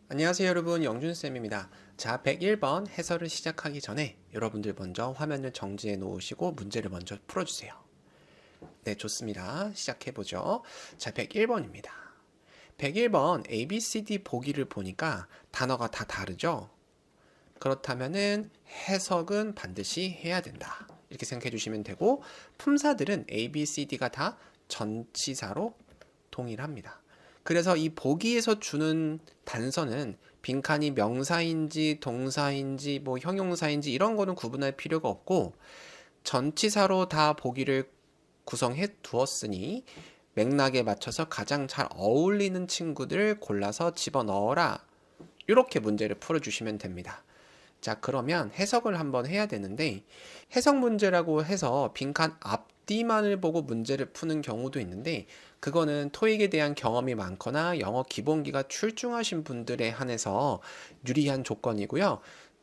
안녕하세요 여러분, 영준쌤입니다. 자, 101번 해설을 시작하기 전에 여러분들 먼저 화면을 정지해 놓으시고 문제를 먼저 풀어주세요. 네, 좋습니다. 시작해보죠. 자, 101번입니다. 101번 ABCD 보기를 보니까 단어가 다 다르죠? 그렇다면은 해석은 반드시 해야 된다. 이렇게 생각해 주시면 되고, 품사들은 ABCD가 다 전치사로 동일합니다. 그래서 이 보기에서 주는 단서는 빈칸이 명사인지 동사인지 뭐 형용사인지 이런 거는 구분할 필요가 없고, 전치사로 다 보기를 구성해 두었으니 맥락에 맞춰서 가장 잘 어울리는 친구들을 골라서 집어넣어라. 이렇게 문제를 풀어주시면 됩니다. 자, 그러면 해석을 한번 해야 되는데, 해석 문제라고 해서 빈칸 앞뒤만을 보고 문제를 푸는 경우도 있는데, 그거는 토익에 대한 경험이 많거나 영어 기본기가 출중하신 분들에 한해서 유리한 조건이고요.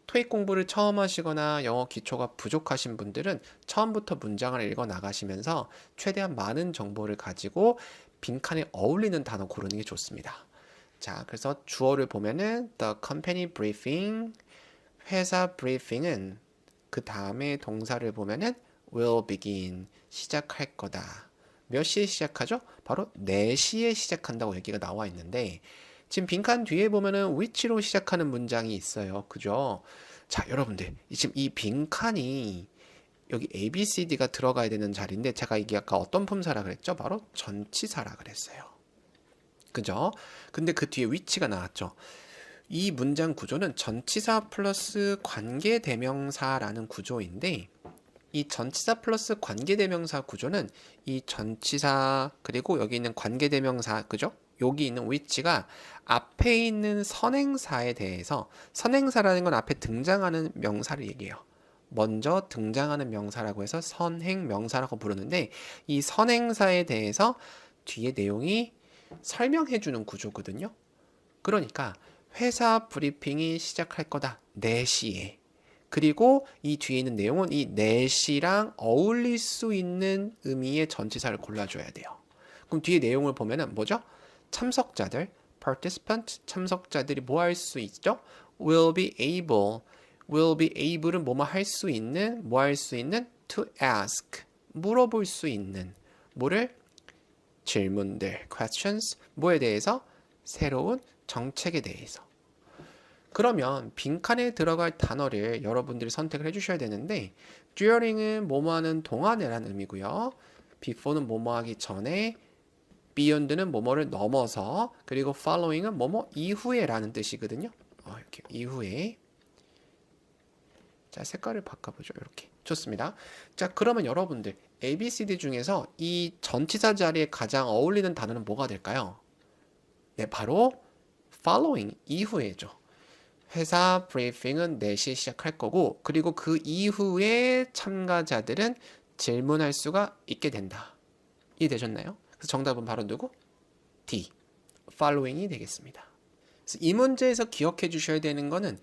토익 공부를 처음 하시거나 영어 기초가 부족하신 분들은 처음부터 문장을 읽어 나가시면서 최대한 많은 정보를 가지고 빈칸에 어울리는 단어 고르는 게 좋습니다. 자, 그래서 주어를 보면은 the company briefing, 회사 브리핑은 그 다음에 동사를 보면은 will begin, 시작할 거다. 몇 시에 시작하죠? 바로 4시에 시작한다고 얘기가 나와 있는데, 지금 빈칸 뒤에 보면은 which로 시작하는 문장이 있어요. 그죠? 자, 여러분들, 지금 이 빈칸이 여기 ABCD가 들어가야 되는 자리인데, 제가 이게 아까 어떤 품사라 그랬죠? 바로 전치사라 그랬어요. 그죠? 근데 그 뒤에 which가 나왔죠. 이 문장 구조는 전치사 플러스 관계대명사라는 구조인데, 이 전치사 플러스 관계대명사 구조는 이 전치사 그리고 여기 있는 관계대명사, 그죠? 여기 있는 which가 앞에 있는 선행사에 대해서, 선행사라는 건 앞에 등장하는 명사를 얘기해요. 먼저 등장하는 명사라고 해서 선행명사라고 부르는데, 이 선행사에 대해서 뒤에 내용이 설명해주는 구조거든요. 그러니까 회사 브리핑이 시작할 거다. 4시에. 그리고 이 뒤에 있는 내용은 이 4시랑 어울릴 수 있는 의미의 전치사를 골라줘야 돼요. 그럼 뒤에 내용을 보면은 뭐죠? 참석자들, participant, 참석자들이 뭐 할 수 있죠? will be able, will be able은 뭐뭐 할 수 있는, 뭐 할 수 있는? to ask, 물어볼 수 있는, 뭐를? 질문들, questions, 뭐에 대해서? 새로운 정책에 대해서. 그러면 빈칸에 들어갈 단어를 여러분들이 선택을 해주셔야 되는데, during은 뭐뭐 하는 동안이라는 의미고요. before는 뭐뭐 하기 전에, beyond는 뭐뭐를 넘어서, 그리고 following은 뭐뭐 이후에 라는 뜻이거든요. 이렇게 이후에. 자, 색깔을 바꿔보죠. 이렇게. 좋습니다. 자, 그러면 여러분들 ABCD 중에서 이 전치사 자리에 가장 어울리는 단어는 뭐가 될까요? 네, 바로 following, 이후에죠. 회사 브리핑은 4시에 시작할 거고, 그리고 그 이후에 참가자들은 질문할 수가 있게 된다. 이해되셨나요? 그래서 정답은 바로 누구? D, following이 되겠습니다. 그래서 이 문제에서 기억해 주셔야 되는 거는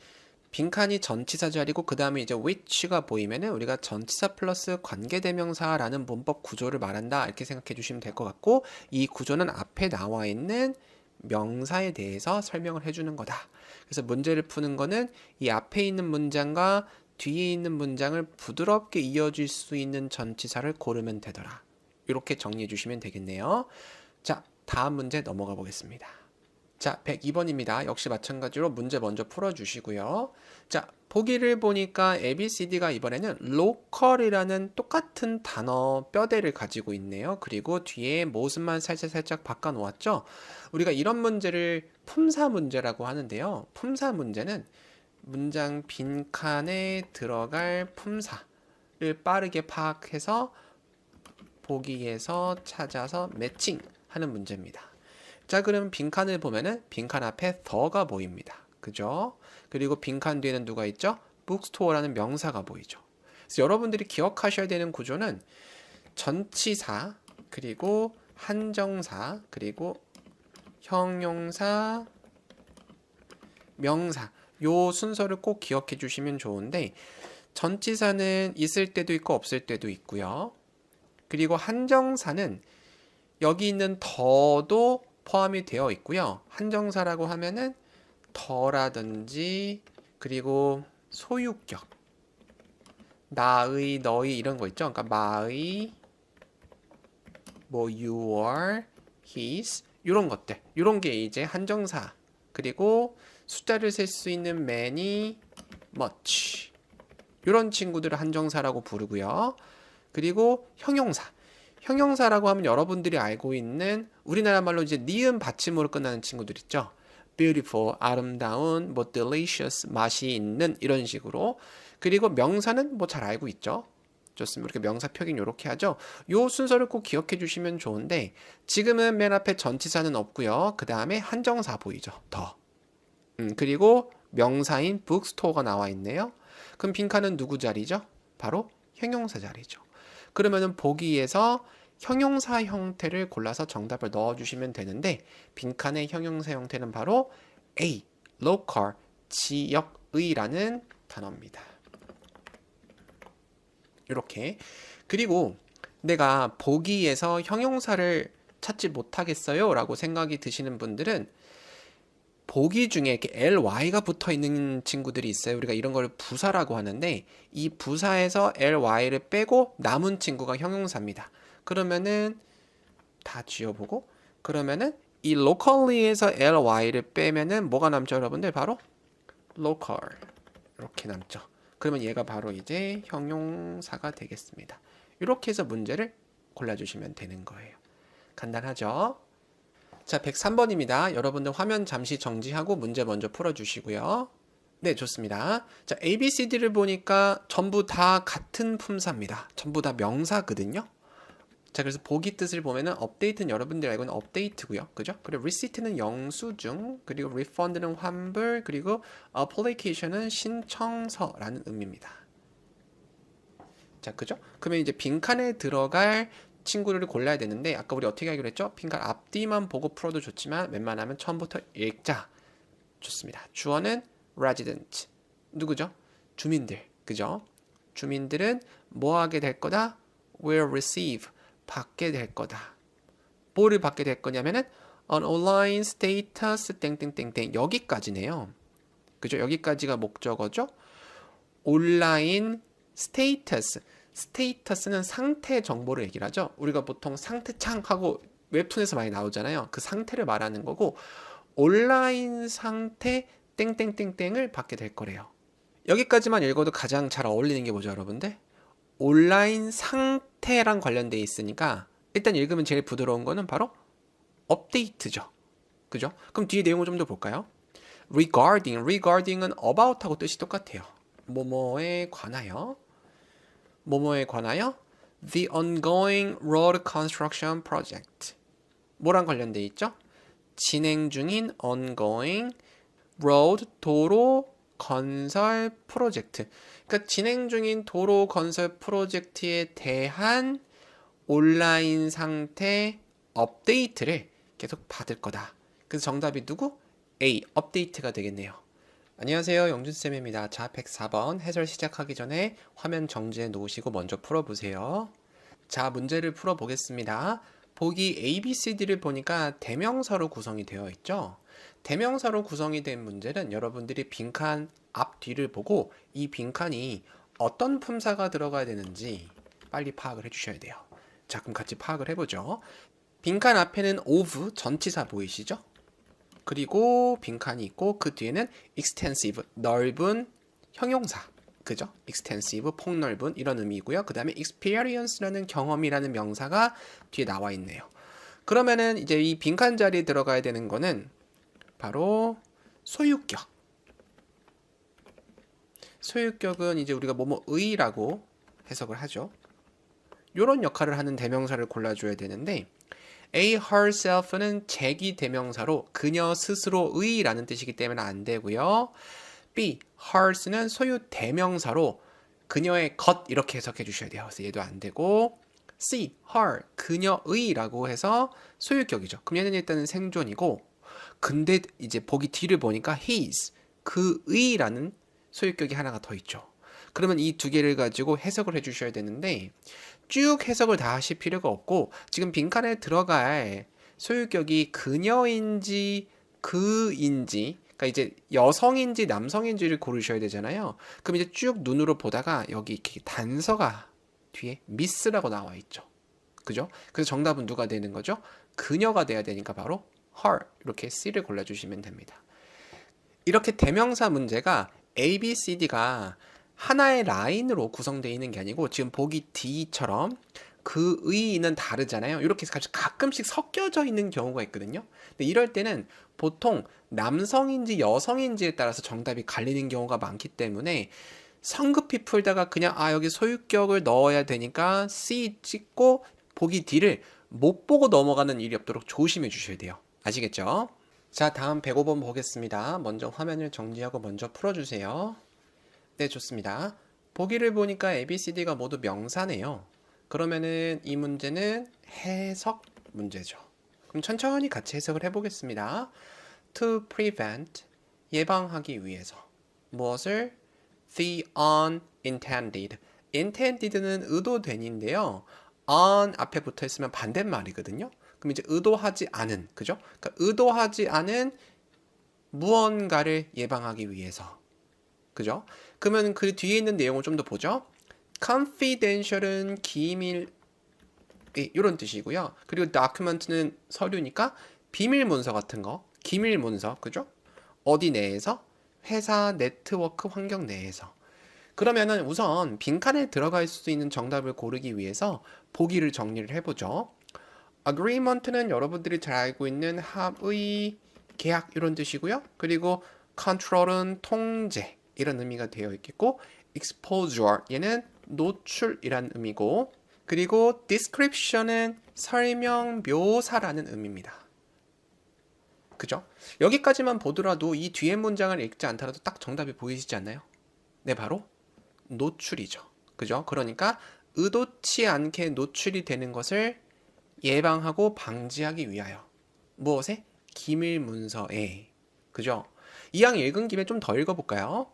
빈칸이 전치사 자리고 그 다음에 이제 which가 보이면은 우리가 전치사 플러스 관계대명사라는 문법 구조를 말한다, 이렇게 생각해 주시면 될 것 같고, 이 구조는 앞에 나와 있는 명사에 대해서 설명을 해주는 거다. 그래서 문제를 푸는 거는 이 앞에 있는 문장과 뒤에 있는 문장을 부드럽게 이어줄 수 있는 전치사를 고르면 되더라. 이렇게 정리해 주시면 되겠네요. 자, 다음 문제 넘어가 보겠습니다. 자, 102번입니다. 역시 마찬가지로 문제 먼저 풀어주시고요. 자, 보기를 보니까 ABCD가 이번에는 local이라는 똑같은 단어 뼈대를 가지고 있네요. 그리고 뒤에 모습만 살짝 바꿔놓았죠. 우리가 이런 문제를 품사 문제라고 하는데요. 품사 문제는 문장 빈칸에 들어갈 품사를 빠르게 파악해서 보기에서 찾아서 매칭하는 문제입니다. 자, 그럼 빈칸을 보면은 빈칸 앞에 the가 보입니다. 그죠? 그리고 빈칸 뒤에는 누가 있죠? bookstore라는 명사가 보이죠. 그래서 여러분들이 기억하셔야 되는 구조는 전치사, 그리고 한정사, 그리고 형용사, 명사, 요 순서를 꼭 기억해 주시면 좋은데, 전치사는 있을 때도 있고 없을 때도 있고요. 그리고 한정사는 여기 있는 더도 포함이 되어 있고요. 한정사라고 하면은 더라든지 그리고 소유격 나의, 너의 이런 거 있죠. 그러니까 my, 뭐 your, his 이런 것들. 이런 게 이제 한정사. 그리고 숫자를 셀 수 있는 many, much. 이런 친구들을 한정사라고 부르고요. 그리고 형용사. 형용사라고 하면 여러분들이 알고 있는 우리나라 말로 이제 니은 받침으로 끝나는 친구들 있죠. beautiful, 아름다운, 뭐 delicious, 맛이 있는 이런 식으로. 그리고 명사는 뭐 잘 알고 있죠. 좋습니다. 이렇게 명사 표기는 이렇게 하죠. 요 순서를 꼭 기억해 주시면 좋은데 지금은 맨 앞에 전치사는 없고요. 그 다음에 한정사 보이죠. 더. 그리고 명사인 bookstore가 나와 있네요. 그럼 빈칸은 누구 자리죠? 바로 형용사 자리죠. 그러면은 보기에서 형용사 형태를 골라서 정답을 넣어주시면 되는데 빈칸의 형용사 형태는 바로 A, local, 지역의라는 단어입니다. 이렇게. 그리고 내가 보기에서 형용사를 찾지 못하겠어요 라고 생각이 드시는 분들은 보기 중에 이렇게 ly가 붙어 있는 친구들이 있어요. 우리가 이런 걸 부사라고 하는데 이 부사에서 ly를 빼고 남은 친구가 형용사입니다. 그러면은 다 지워보고 그러면은 이 locally에서 ly를 빼면은 뭐가 남죠, 여러분들? 바로 local 이렇게 남죠. 그러면 얘가 바로 이제 형용사가 되겠습니다. 이렇게 해서 문제를 골라주시면 되는 거예요. 간단하죠? 자, 103번입니다. 여러분들 화면 잠시 정지하고 문제 먼저 풀어주시고요. 네, 좋습니다. 자, ABCD를 보니까 전부 다 같은 품사입니다. 전부 다 명사거든요. 자, 그래서 보기 뜻을 보면은 업데이트는 여러분들이 알고 있는 업데이트고요. 그죠? 그리고 receipt는 영수증, 그리고 refund는 환불, 그리고 application은 신청서라는 의미입니다. 자, 그죠? 그러면 이제 빈칸에 들어갈 친구를 골라야 되는데 아까 우리 어떻게 하기로 했죠? 빈칸 앞뒤만 보고 풀어도 좋지만 웬만하면 처음부터 읽자. 좋습니다. 주어는 resident. 누구죠? 주민들. 그죠? 주민들은 뭐 하게 될 거다? will receive. 받게 될 거다. 뭐를 받게 될 거냐면은 an online status 땡땡땡땡 여기까지네요. 그죠? 여기까지가 목적어죠. 온라인 스테이터스. 스테이터스는 상태 정보를 얘기를 하죠. 우리가 보통 상태창 하고 웹툰에서 많이 나오잖아요. 그 상태를 말하는 거고 온라인 상태 땡땡땡땡을 받게 될 거래요. 여기까지만 읽어도 가장 잘 어울리는 게 뭐죠, 여러분들? 온라인 상태랑 관련돼 있으니까 일단 읽으면 제일 부드러운 거는 바로 업데이트죠. 그죠? 그럼 뒤에 내용을 좀 더 볼까요? regarding은 about하고 뜻이 똑같아요. 뭐뭐에 관하여 the ongoing road construction project 뭐랑 관련돼 있죠? 진행 중인 ongoing road 도로 건설 프로젝트. 그러니까 진행 중인 도로 건설 프로젝트에 대한 온라인 상태 업데이트를 계속 받을 거다. 그래서 정답이 누구? A, 업데이트가 되겠네요. 안녕하세요, 영준쌤입니다. 자, 104번 해설 시작하기 전에 화면 정지해 놓으시고 먼저 풀어보세요. 자, 문제를 풀어보겠습니다. 보기 ABCD를 보니까 대명사로 구성이 되어 있죠. 대명사로 구성이 된 문제는 여러분들이 빈칸 앞 뒤를 보고 이 빈칸이 어떤 품사가 들어가야 되는지 빨리 파악을 해주셔야 돼요. 자, 그럼 같이 파악을 해보죠. 빈칸 앞에는 of 전치사 보이시죠? 그리고 빈칸이 있고 그 뒤에는 extensive 넓은 형용사. 그죠? extensive 폭넓은 이런 의미고요. 그 다음에 experience라는 경험이라는 명사가 뒤에 나와 있네요. 그러면은 이제 이 빈칸 자리에 들어가야 되는 거는 바로 소유격. 소유격은 이제 우리가 뭐뭐의라고 해석을 하죠. 요런 역할을 하는 대명사를 골라줘야 되는데 A herself는 제기 대명사로 그녀 스스로의 라는 뜻이기 때문에 안 되고요. B hers는 소유 대명사로 그녀의 것 이렇게 해석해 주셔야 돼요. 그래서 얘도 안 되고 C her 그녀의 라고 해서 소유격이죠. 그럼 얘는 일단은 생존이고 근데 이제 보기 뒤를 보니까 his 그의 라는 소유격이 하나가 더 있죠. 그러면 이 두 개를 가지고 해석을 해 주셔야 되는데 쭉 해석을 다 하실 필요가 없고 지금 빈칸에 들어갈 소유격이 그녀인지 그인지 그러니까 이제 여성인지 남성인지를 고르셔야 되잖아요. 그럼 이제 쭉 눈으로 보다가 여기 이렇게 단서가 뒤에 미스라고 나와 있죠. 그죠? 그래서 정답은 누가 되는 거죠? 그녀가 돼야 되니까 바로 her 이렇게 C를 골라주시면 됩니다. 이렇게 대명사 문제가 A, B, C, D가 하나의 라인으로 구성되어 있는 게 아니고 지금 보기 D처럼 그 의의는 다르잖아요. 이렇게 가끔씩 섞여져 있는 경우가 있거든요. 근데 이럴 때는 보통 남성인지 여성인지에 따라서 정답이 갈리는 경우가 많기 때문에 성급히 풀다가 그냥 여기 소유격을 넣어야 되니까 C 찍고 보기 D를 못 보고 넘어가는 일이 없도록 조심해 주셔야 돼요. 아시겠죠? 자, 다음 105번 보겠습니다. 먼저 화면을 정지하고 먼저 풀어주세요. 네, 좋습니다. 보기를 보니까 A, B, C, D가 모두 명사네요. 그러면은 이 문제는 해석 문제죠. 그럼 천천히 같이 해석을 해보겠습니다. To prevent, 예방하기 위해서. 무엇을? The unintended. intended는 의도된인데요. on 앞에 붙어 있으면 반대말이거든요. 그럼 이제 의도하지 않은, 그죠? 그러니까 의도하지 않은 무언가를 예방하기 위해서. 그죠? 그러면 그 뒤에 있는 내용을 좀 더 보죠. confidential은 기밀, 이런 뜻이고요. 그리고 document는 서류니까 비밀 문서 같은 거, 기밀 문서, 그죠? 어디 내에서? 회사 네트워크 환경 내에서. 그러면은 우선 빈칸에 들어갈 수 있는 정답을 고르기 위해서 보기를 정리를 해보죠. agreement는 여러분들이 잘 알고 있는 합의, 계약 이런 뜻이고요. 그리고 control은 통제 이런 의미가 되어 있겠고, exposure 얘는 노출이란 의미고, 그리고 description은 설명, 묘사라는 의미입니다. 그죠? 여기까지만 보더라도 이 뒤에 문장을 읽지 않더라도 딱 정답이 보이시지 않나요? 네, 바로 노출이죠. 그죠? 그러니까 의도치 않게 노출이 되는 것을 예방하고 방지하기 위하여. 무엇에? 기밀 문서에. 그죠? 이 양 읽은 김에 좀 더 읽어볼까요?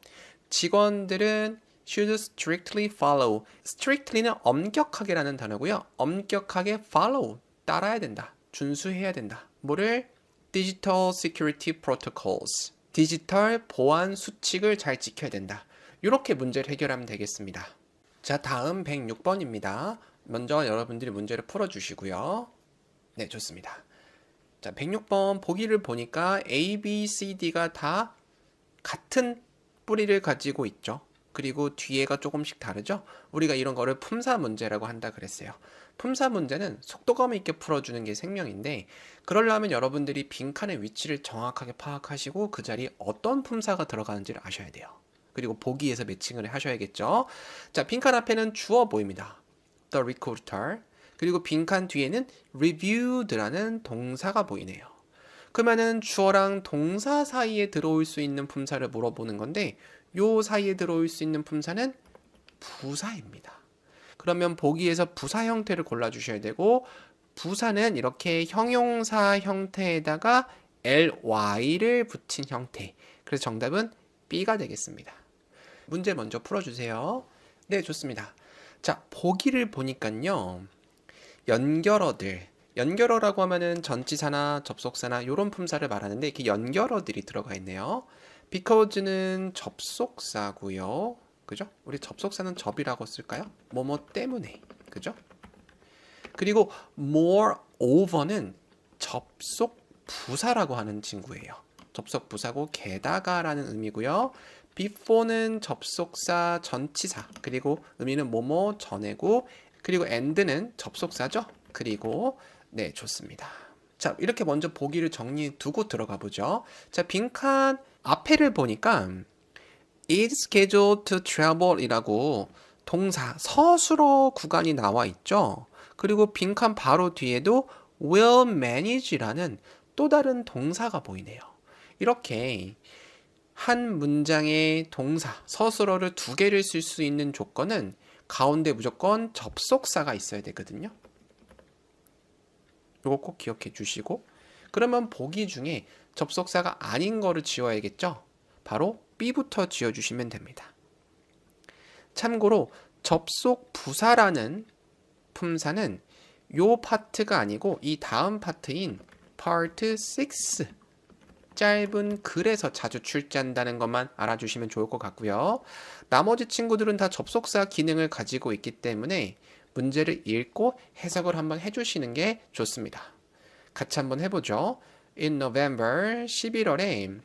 직원들은 should strictly follow. strictly는 엄격하게라는 단어고요. 엄격하게 follow, 따라야 된다. 준수해야 된다. 뭐를? digital security protocols. 디지털 보안 수칙을 잘 지켜야 된다. 이렇게 문제를 해결하면 되겠습니다. 자, 다음 106번입니다. 먼저 여러분들이 문제를 풀어주시고요. 네, 좋습니다. 자, 106번 보기를 보니까 A, B, C, D가 다 같은 뿌리를 가지고 있죠. 그리고 뒤에가 조금씩 다르죠. 우리가 이런 거를 품사 문제라고 한다 그랬어요. 품사 문제는 속도감 있게 풀어주는 게 생명인데, 그러려면 여러분들이 빈칸의 위치를 정확하게 파악하시고 그 자리에 어떤 품사가 들어가는지를 아셔야 돼요. 그리고 보기에서 매칭을 하셔야겠죠. 자, 빈칸 앞에는 주어 보입니다. The recruiter. 그리고 빈칸 뒤에는 reviewed라는 동사가 보이네요. 그러면은 주어랑 동사 사이에 들어올 수 있는 품사를 물어보는 건데, 요 사이에 들어올 수 있는 품사는 부사입니다. 그러면 보기에서 부사 형태를 골라주셔야 되고, 부사는 이렇게 형용사 형태에다가 ly를 붙인 형태. 그래서 정답은 B가 되겠습니다. 문제 먼저 풀어주세요. 네, 좋습니다. 자, 보기를 보니까요. 연결어라고 하면은 전치사나 접속사나 이런 품사를 말하는데 이렇게 연결어들이 들어가 있네요. because는 접속사고요. 그죠? 우리 접속사는 접이라고 쓸까요? 뭐뭐 때문에. 그죠? 그리고 moreover는 접속 부사라고 하는 친구예요. 접속 부사고 게다가라는 의미고요. before는 접속사 전치사, 그리고 의미는 뭐뭐 전에고, 그리고 and는 접속사죠. 그리고 네, 좋습니다. 자, 이렇게 먼저 보기를 정리해 두고 들어가 보죠. 자, 빈칸 앞에를 보니까 is scheduled to travel 이라고 동사 서술어 구간이 나와 있죠. 그리고 빈칸 바로 뒤에도 will manage라는 또 다른 동사가 보이네요. 이렇게 한 문장의 동사, 서술어를 두 개를 쓸 수 있는 조건은 가운데 무조건 접속사가 있어야 되거든요. 이거 꼭 기억해 주시고, 그러면 보기 중에 접속사가 아닌 거를 지워야겠죠? 바로 B부터 지어주시면 됩니다. 참고로 접속 부사라는 품사는 요 파트가 아니고 이 다음 파트인 part 6 짧은 글에서 자주 출제한다는 것만 알아주시면 좋을 것 같고요. 나머지 친구들은 다 접속사 기능을 가지고 있기 때문에 문제를 읽고 해석을 한번 해주시는 게 좋습니다. 같이 한번 해보죠. In November, 11월에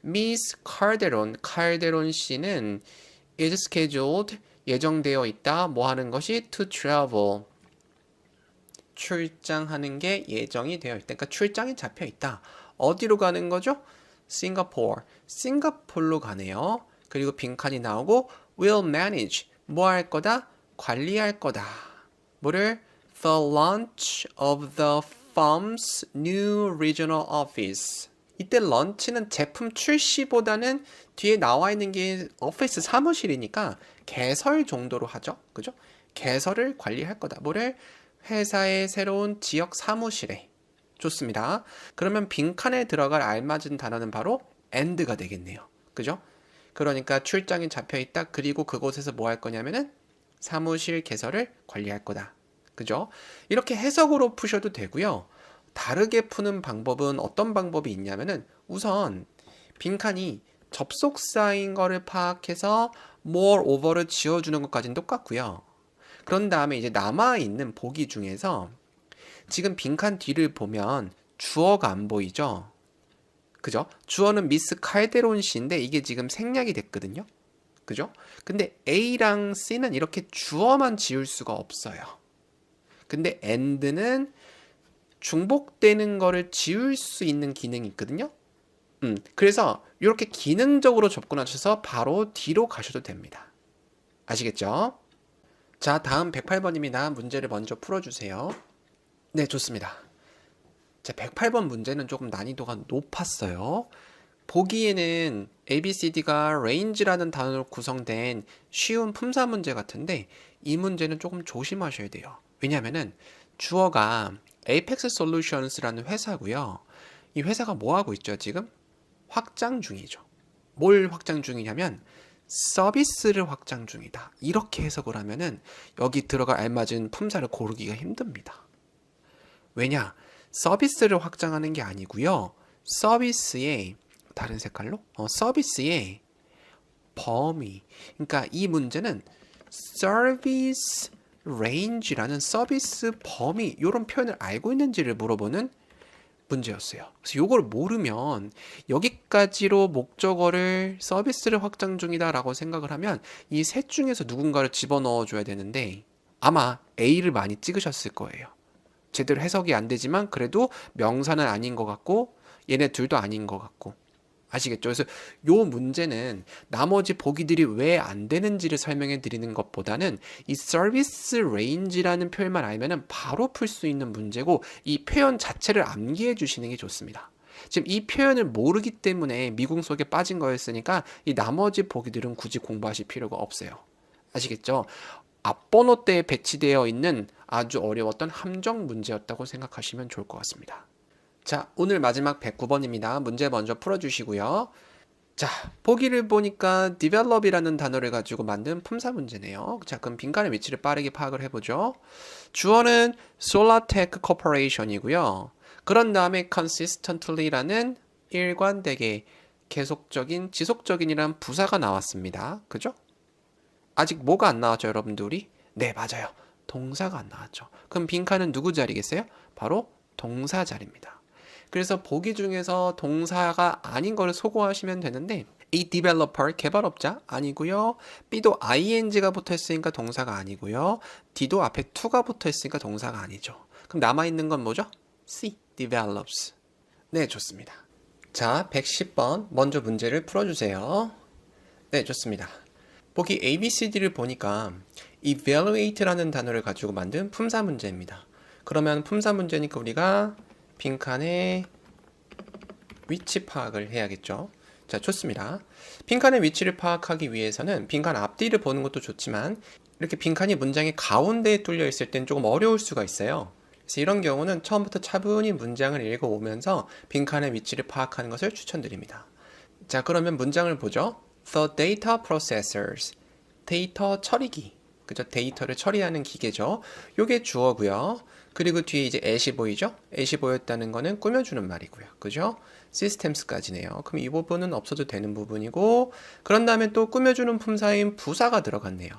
Miss 칼데론 씨는 is scheduled, 예정되어 있다. 뭐 하는 것이 to travel, 출장하는 게 예정이 되어 있다. 그러니까 출장이 잡혀 있다. 어디로 가는 거죠? 싱가포르로 가네요. 그리고 빈칸이 나오고 will manage, 뭐 할 거다? 관리할 거다. 뭐를? The launch of the firm's new regional office. 이때 런치는 제품 출시보다는 뒤에 나와 있는 게 오피스 사무실이니까 개설 정도로 하죠. 그죠? 개설을 관리할 거다. 뭐를? 회사의 새로운 지역 사무실에. 좋습니다. 그러면 빈칸에 들어갈 알맞은 단어는 바로 and가 되겠네요. 그죠? 그러니까 출장이 잡혀 있다. 그리고 그곳에서 뭐 할 거냐면은 사무실 개설을 관리할 거다. 그죠? 이렇게 해석으로 푸셔도 되고요. 다르게 푸는 방법은 어떤 방법이 있냐면은 우선 빈칸이 접속사인 거를 파악해서 moreover를 지워주는 것까지는 똑같고요. 그런 다음에 이제 남아있는 보기 중에서 지금 빈칸 뒤를 보면 주어가 안 보이죠? 그죠? 주어는 미스 칼데론 씨인데 이게 지금 생략이 됐거든요. 그죠? 근데 A랑 C는 이렇게 주어만 지울 수가 없어요. 근데 and는 중복되는 거를 지울 수 있는 기능이 있거든요. 그래서 이렇게 기능적으로 접근하셔서 바로 뒤로 가셔도 됩니다. 아시겠죠? 자, 다음 108번입니다. 문제를 먼저 풀어주세요. 네, 좋습니다. 자, 108번 문제는 조금 난이도가 높았어요. 보기에는 ABCD가 range라는 단어로 구성된 쉬운 품사 문제 같은데 이 문제는 조금 조심하셔야 돼요. 왜냐하면은 주어가 Apex Solutions라는 회사고요. 이 회사가 뭐 하고 있죠, 지금? 확장 중이죠. 뭘 확장 중이냐면 서비스를 확장 중이다. 이렇게 해석을 하면은 여기 들어갈 알맞은 품사를 고르기가 힘듭니다. 왜냐? 서비스를 확장하는 게 아니고요. 서비스의 다른 색깔로? 서비스의 범위. 그러니까 이 문제는 서비스 range라는 서비스 범위 이런 표현을 알고 있는지를 물어보는 문제였어요. 그래서 이걸 모르면 여기까지로 목적어를 서비스를 확장 중이다라고 생각을 하면 이 셋 중에서 누군가를 집어넣어 줘야 되는데 아마 A를 많이 찍으셨을 거예요. 제대로 해석이 안 되지만 그래도 명사는 아닌 것 같고 얘네 둘도 아닌 것 같고 아시겠죠? 그래서 요 문제는 나머지 보기들이 왜 안 되는지를 설명해 드리는 것보다는 이 서비스 레인지라는 표현만 알면은 바로 풀 수 있는 문제고 이 표현 자체를 암기해 주시는 게 좋습니다. 지금 이 표현을 모르기 때문에 미궁 속에 빠진 거였으니까 이 나머지 보기들은 굳이 공부하실 필요가 없어요. 아시겠죠? 앞번호 때에 배치되어 있는 아주 어려웠던 함정 문제였다고 생각하시면 좋을 것 같습니다. 자, 오늘 마지막 109번입니다. 문제 먼저 풀어주시고요. 자, 보기를 보니까 develop이라는 단어를 가지고 만든 품사 문제네요. 자, 그럼 빈칸의 위치를 빠르게 파악을 해보죠. 주어는 Solartech Corporation이고요. 그런 다음에 consistently라는 일관되게 계속적인, 지속적인이란 부사가 나왔습니다. 그죠? 아직 뭐가 안 나왔죠, 여러분들이? 네, 맞아요. 동사가 안 나왔죠. 그럼 빈칸은 누구 자리겠어요? 바로 동사 자리입니다. 그래서 보기 중에서 동사가 아닌 거를 소거하시면 되는데 이 developer, 개발업자 아니고요. B도 ing가 붙어있으니까 동사가 아니고요. D도 앞에 to가 붙어있으니까 동사가 아니죠. 그럼 남아있는 건 뭐죠? C, develops. 네, 좋습니다. 자, 110번 먼저 문제를 풀어주세요. 네, 좋습니다. 보기 ABCD를 보니까 evaluate라는 단어를 가지고 만든 품사 문제입니다. 그러면 품사 문제니까 우리가 빈칸의 위치 파악을 해야겠죠. 자, 좋습니다. 빈칸의 위치를 파악하기 위해서는 빈칸 앞뒤를 보는 것도 좋지만 이렇게 빈칸이 문장의 가운데에 뚫려 있을 땐 조금 어려울 수가 있어요. 그래서 이런 경우는 처음부터 차분히 문장을 읽어오면서 빈칸의 위치를 파악하는 것을 추천드립니다. 자, 그러면 문장을 보죠. The data processors, 데이터 처리기. 그죠? 데이터를 처리하는 기계죠. 요게 주어고요. 그리고 뒤에 이제 at이 보이죠? at이 보였다는 거는 꾸며주는 말이고요. 그죠? systems까지네요. 그럼 이 부분은 없어도 되는 부분이고, 그런 다음에 또 꾸며주는 품사인 부사가 들어갔네요.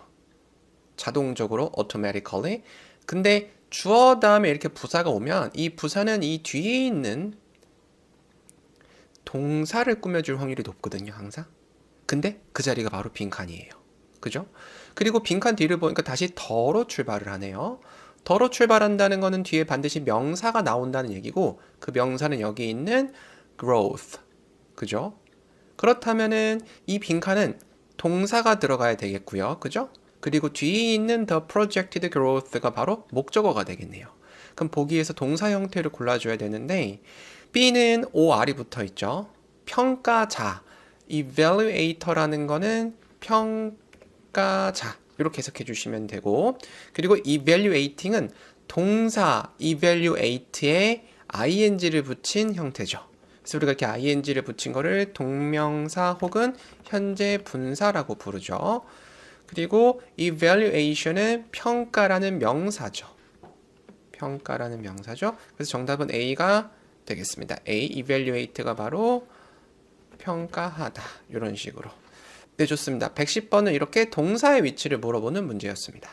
자동적으로 automatically. 근데 주어 다음에 이렇게 부사가 오면 이 부사는 이 뒤에 있는 동사를 꾸며줄 확률이 높거든요, 항상. 근데 그 자리가 바로 빈칸이에요. 그죠? 그리고 빈칸 뒤를 보니까 다시 더로 출발을 하네요. 더로 출발한다는 거는 뒤에 반드시 명사가 나온다는 얘기고, 그 명사는 여기 있는 growth. 그죠? 그렇다면은 이 빈칸은 동사가 들어가야 되겠고요. 그죠? 그리고 뒤에 있는 the projected growth가 바로 목적어가 되겠네요. 그럼 보기에서 동사 형태를 골라줘야 되는데, B는 OR이 붙어 있죠. 평가자. evaluator라는 거는 평가자. 이렇게 해석해 주시면 되고, 그리고 evaluating은 동사 evaluate에 ing를 붙인 형태죠. 그래서 우리가 이렇게 ing를 붙인 거를 동명사 혹은 현재 분사라고 부르죠. 그리고 evaluation은 평가라는 명사죠. 평가라는 명사죠. 그래서 정답은 A가 되겠습니다. A, evaluate가 바로 평가하다. 이런 식으로. 네, 좋습니다. 110번은 이렇게 동사의 위치를 물어보는 문제였습니다.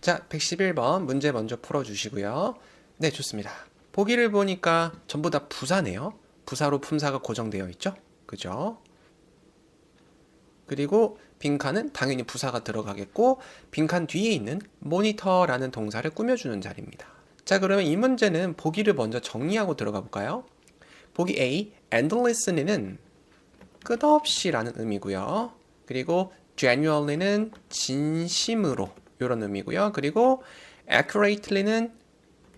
자, 111번 문제 먼저 풀어주시고요. 네, 좋습니다. 보기를 보니까 전부 다 부사네요. 부사로 품사가 고정되어 있죠. 그죠? 그리고 빈칸은 당연히 부사가 들어가겠고, 빈칸 뒤에 있는 모니터라는 동사를 꾸며주는 자리입니다. 자, 그러면 이 문제는 보기를 먼저 정리하고 들어가 볼까요? 보기 A, endlessly는 끝없이라는 의미고요. 그리고 genuinely는 진심으로 이런 의미고요. 그리고 accurately는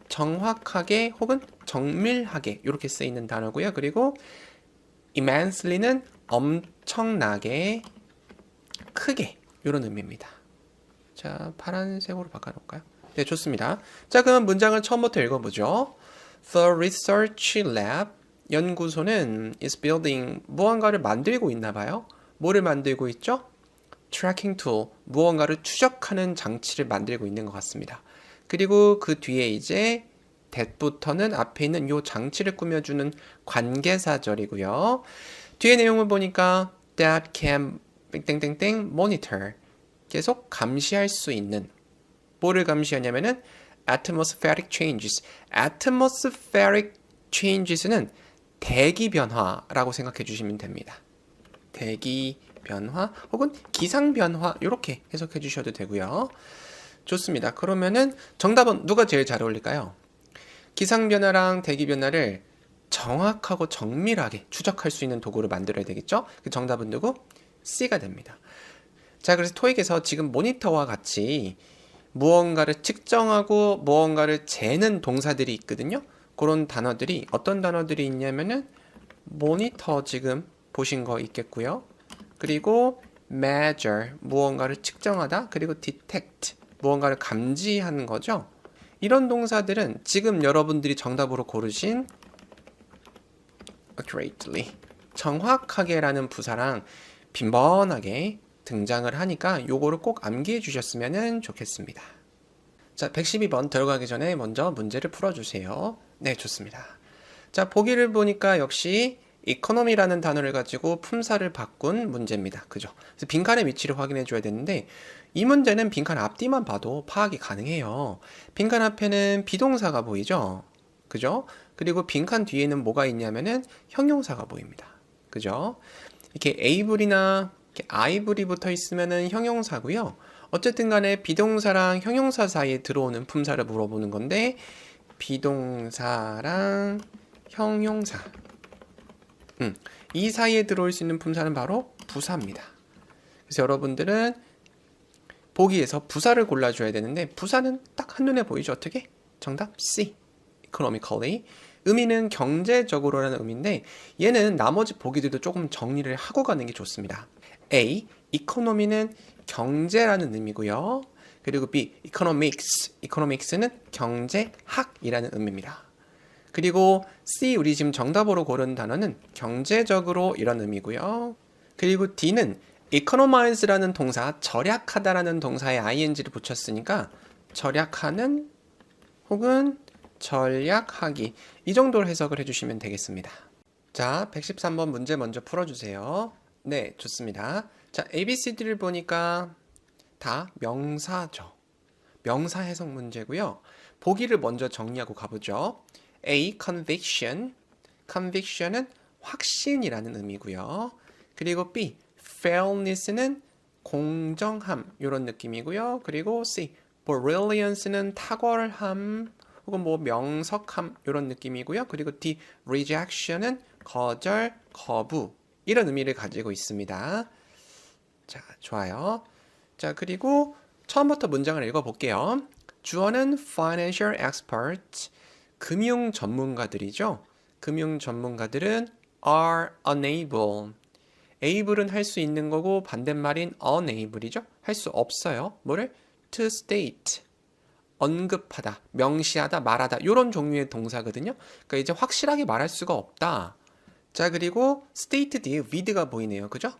정확하게 혹은 정밀하게 이렇게 쓰이는 단어고요. 그리고 immensely는 엄청나게 크게 이런 의미입니다. 자, 파란색으로 바꿔놓을까요? 네, 좋습니다. 자, 그럼 문장을 처음부터 읽어보죠. The research lab, 연구소는 is building, 무언가를 만들고 있나 봐요. 뭐를 만들고 있죠? tracking tool, 무언가를 추적하는 장치를 만들고 있는 것 같습니다. 그리고 그 뒤에 이제 that부터는 앞에 있는 요 장치를 꾸며주는 관계사절이고요. 뒤에 내용을 보니까 that can 땡땡땡 monitor, 계속 감시할 수 있는, 뭐를 감시하냐면은 atmospheric changes. atmospheric changes는 대기 변화라고 생각해 주시면 됩니다. 대기 변화 혹은 기상 변화 이렇게 해석해 주셔도 되고요. 좋습니다. 그러면은 정답은 누가 제일 잘 어울릴까요? 기상 변화랑 대기 변화를 정확하고 정밀하게 추적할 수 있는 도구를 만들어야 되겠죠? 그 정답은 누구? C가 됩니다. 자, 그래서 토익에서 지금 모니터와 같이 무언가를 측정하고 무언가를 재는 동사들이 있거든요. 그런 단어들이 어떤 단어들이 있냐면은 모니터 지금 보신 거 있겠고요. 그리고 measure, 무언가를 측정하다. 그리고 detect, 무언가를 감지하는 거죠. 이런 동사들은 지금 여러분들이 정답으로 고르신 accurately, 정확하게라는 부사랑 빈번하게 등장을 하니까 요거를 꼭 암기해 주셨으면 좋겠습니다. 자, 112번 들어가기 전에 먼저 문제를 풀어주세요. 네, 좋습니다. 자, 보기를 보니까 역시 economy라는 단어를 가지고 품사를 바꾼 문제입니다. 그죠? 그래서 빈칸의 위치를 확인해 줘야 되는데, 이 문제는 빈칸 앞뒤만 봐도 파악이 가능해요. 빈칸 앞에는 비동사가 보이죠? 그죠? 그리고 빈칸 뒤에는 뭐가 있냐면은 형용사가 보입니다. 그죠? 이렇게 able이나 i블이 붙어 있으면은 형용사고요. 어쨌든 간에 비동사랑 형용사 사이에 들어오는 품사를 물어보는 건데, 비동사랑 형용사, 이 사이에 들어올 수 있는 품사는 바로 부사입니다. 그래서 여러분들은 보기에서 부사를 골라줘야 되는데, 부사는 딱 한눈에 보이죠? 어떻게? 정답 C, economically. 의미는 경제적으로라는 의미인데, 얘는 나머지 보기들도 조금 정리를 하고 가는 게 좋습니다. A, economy는 경제라는 의미고요. 그리고 B, economics는 경제학이라는 의미입니다. 그리고 C, 우리 지금 정답으로 고른 단어는 경제적으로 이런 의미고요. 그리고 D는 economize라는 동사, 절약하다라는 동사에 ing를 붙였으니까 절약하는 혹은 전략하기 이 정도로 해석을 해주시면 되겠습니다. 자, 113번 문제 먼저 풀어주세요. 네, 좋습니다. 자, ABCD를 보니까 다 명사죠. 명사 해석 문제고요. 보기를 먼저 정리하고 가보죠. A. conviction. conviction은 확신이라는 의미고요. 그리고 B. fairness는 공정함 이런 느낌이고요. 그리고 C. brilliance는 탁월함 혹은 뭐 명석함 이런 느낌이고요. 그리고 D. rejection은 거절, 거부 이런 의미를 가지고 있습니다. 자, 좋아요. 자, 그리고 처음부터 문장을 읽어볼게요. 주어는 financial experts, 금융 전문가들이죠. 금융 전문가들은 are unable. able은 할 수 있는 거고 반대말인 unable이죠. 할 수 없어요. 뭐를? to state. 언급하다, 명시하다, 말하다 이런 종류의 동사거든요. 그러니까 이제 확실하게 말할 수가 없다. 자, 그리고 state 뒤에 with가 보이네요. 그죠?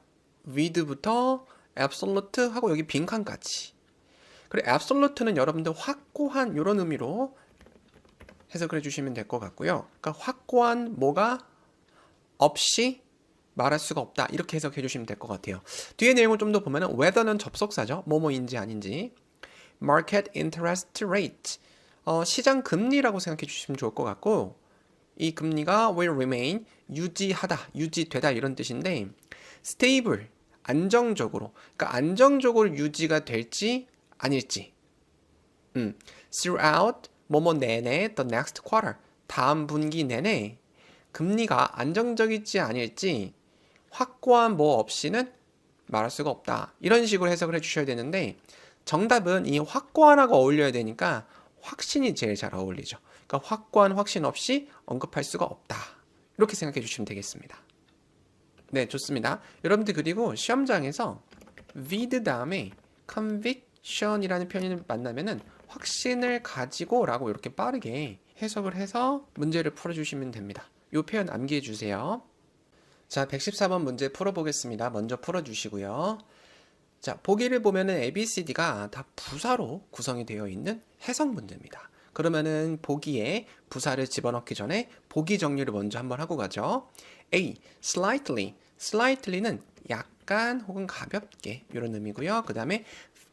with부터 absolute 하고 여기 빈칸까지. 그리고 absolute는 여러분들 확고한 이런 의미로 해석을 해주시면 될 것 같고요. 그러니까 확고한 뭐가 없이 말할 수가 없다. 이렇게 해석해 주시면 될 것 같아요. 뒤에 내용을 좀 더 보면은 whether는 접속사죠. 뭐뭐인지 아닌지. market interest rate. 시장 금리라고 생각해 주시면 좋을 것 같고 이 금리가 will remain 유지하다, 유지되다 이런 뜻인데 stable 안정적으로. 그러니까 안정적으로 유지가 될지 아닐지. throughout 뭐뭐 내내 the next quarter 다음 분기 내내 금리가 안정적일지 아닐지 확고한 뭐 없이는 말할 수가 없다. 이런 식으로 해석을 해주셔야 되는데 정답은 이 확고한하고 어울려야 되니까 확신이 제일 잘 어울리죠. 그러니까 확고한 확신 없이 언급할 수가 없다. 이렇게 생각해 주시면 되겠습니다. 네, 좋습니다. 여러분들 그리고 시험장에서 with 다음에 conviction이라는 표현을 만나면은 확신을 가지고 라고 이렇게 빠르게 해석을 해서 문제를 풀어주시면 됩니다. 이 표현 암기해 주세요. 자, 114번 문제 풀어보겠습니다. 먼저 풀어주시고요. 자, 보기를 보면은 ABCD가 다 부사로 구성이 되어 있는 해석 문제입니다. 그러면은 보기에 부사를 집어넣기 전에 보기 정리를 먼저 한번 하고 가죠. A. slightly. slightly는 약간 혹은 가볍게 이런 의미고요. 그 다음에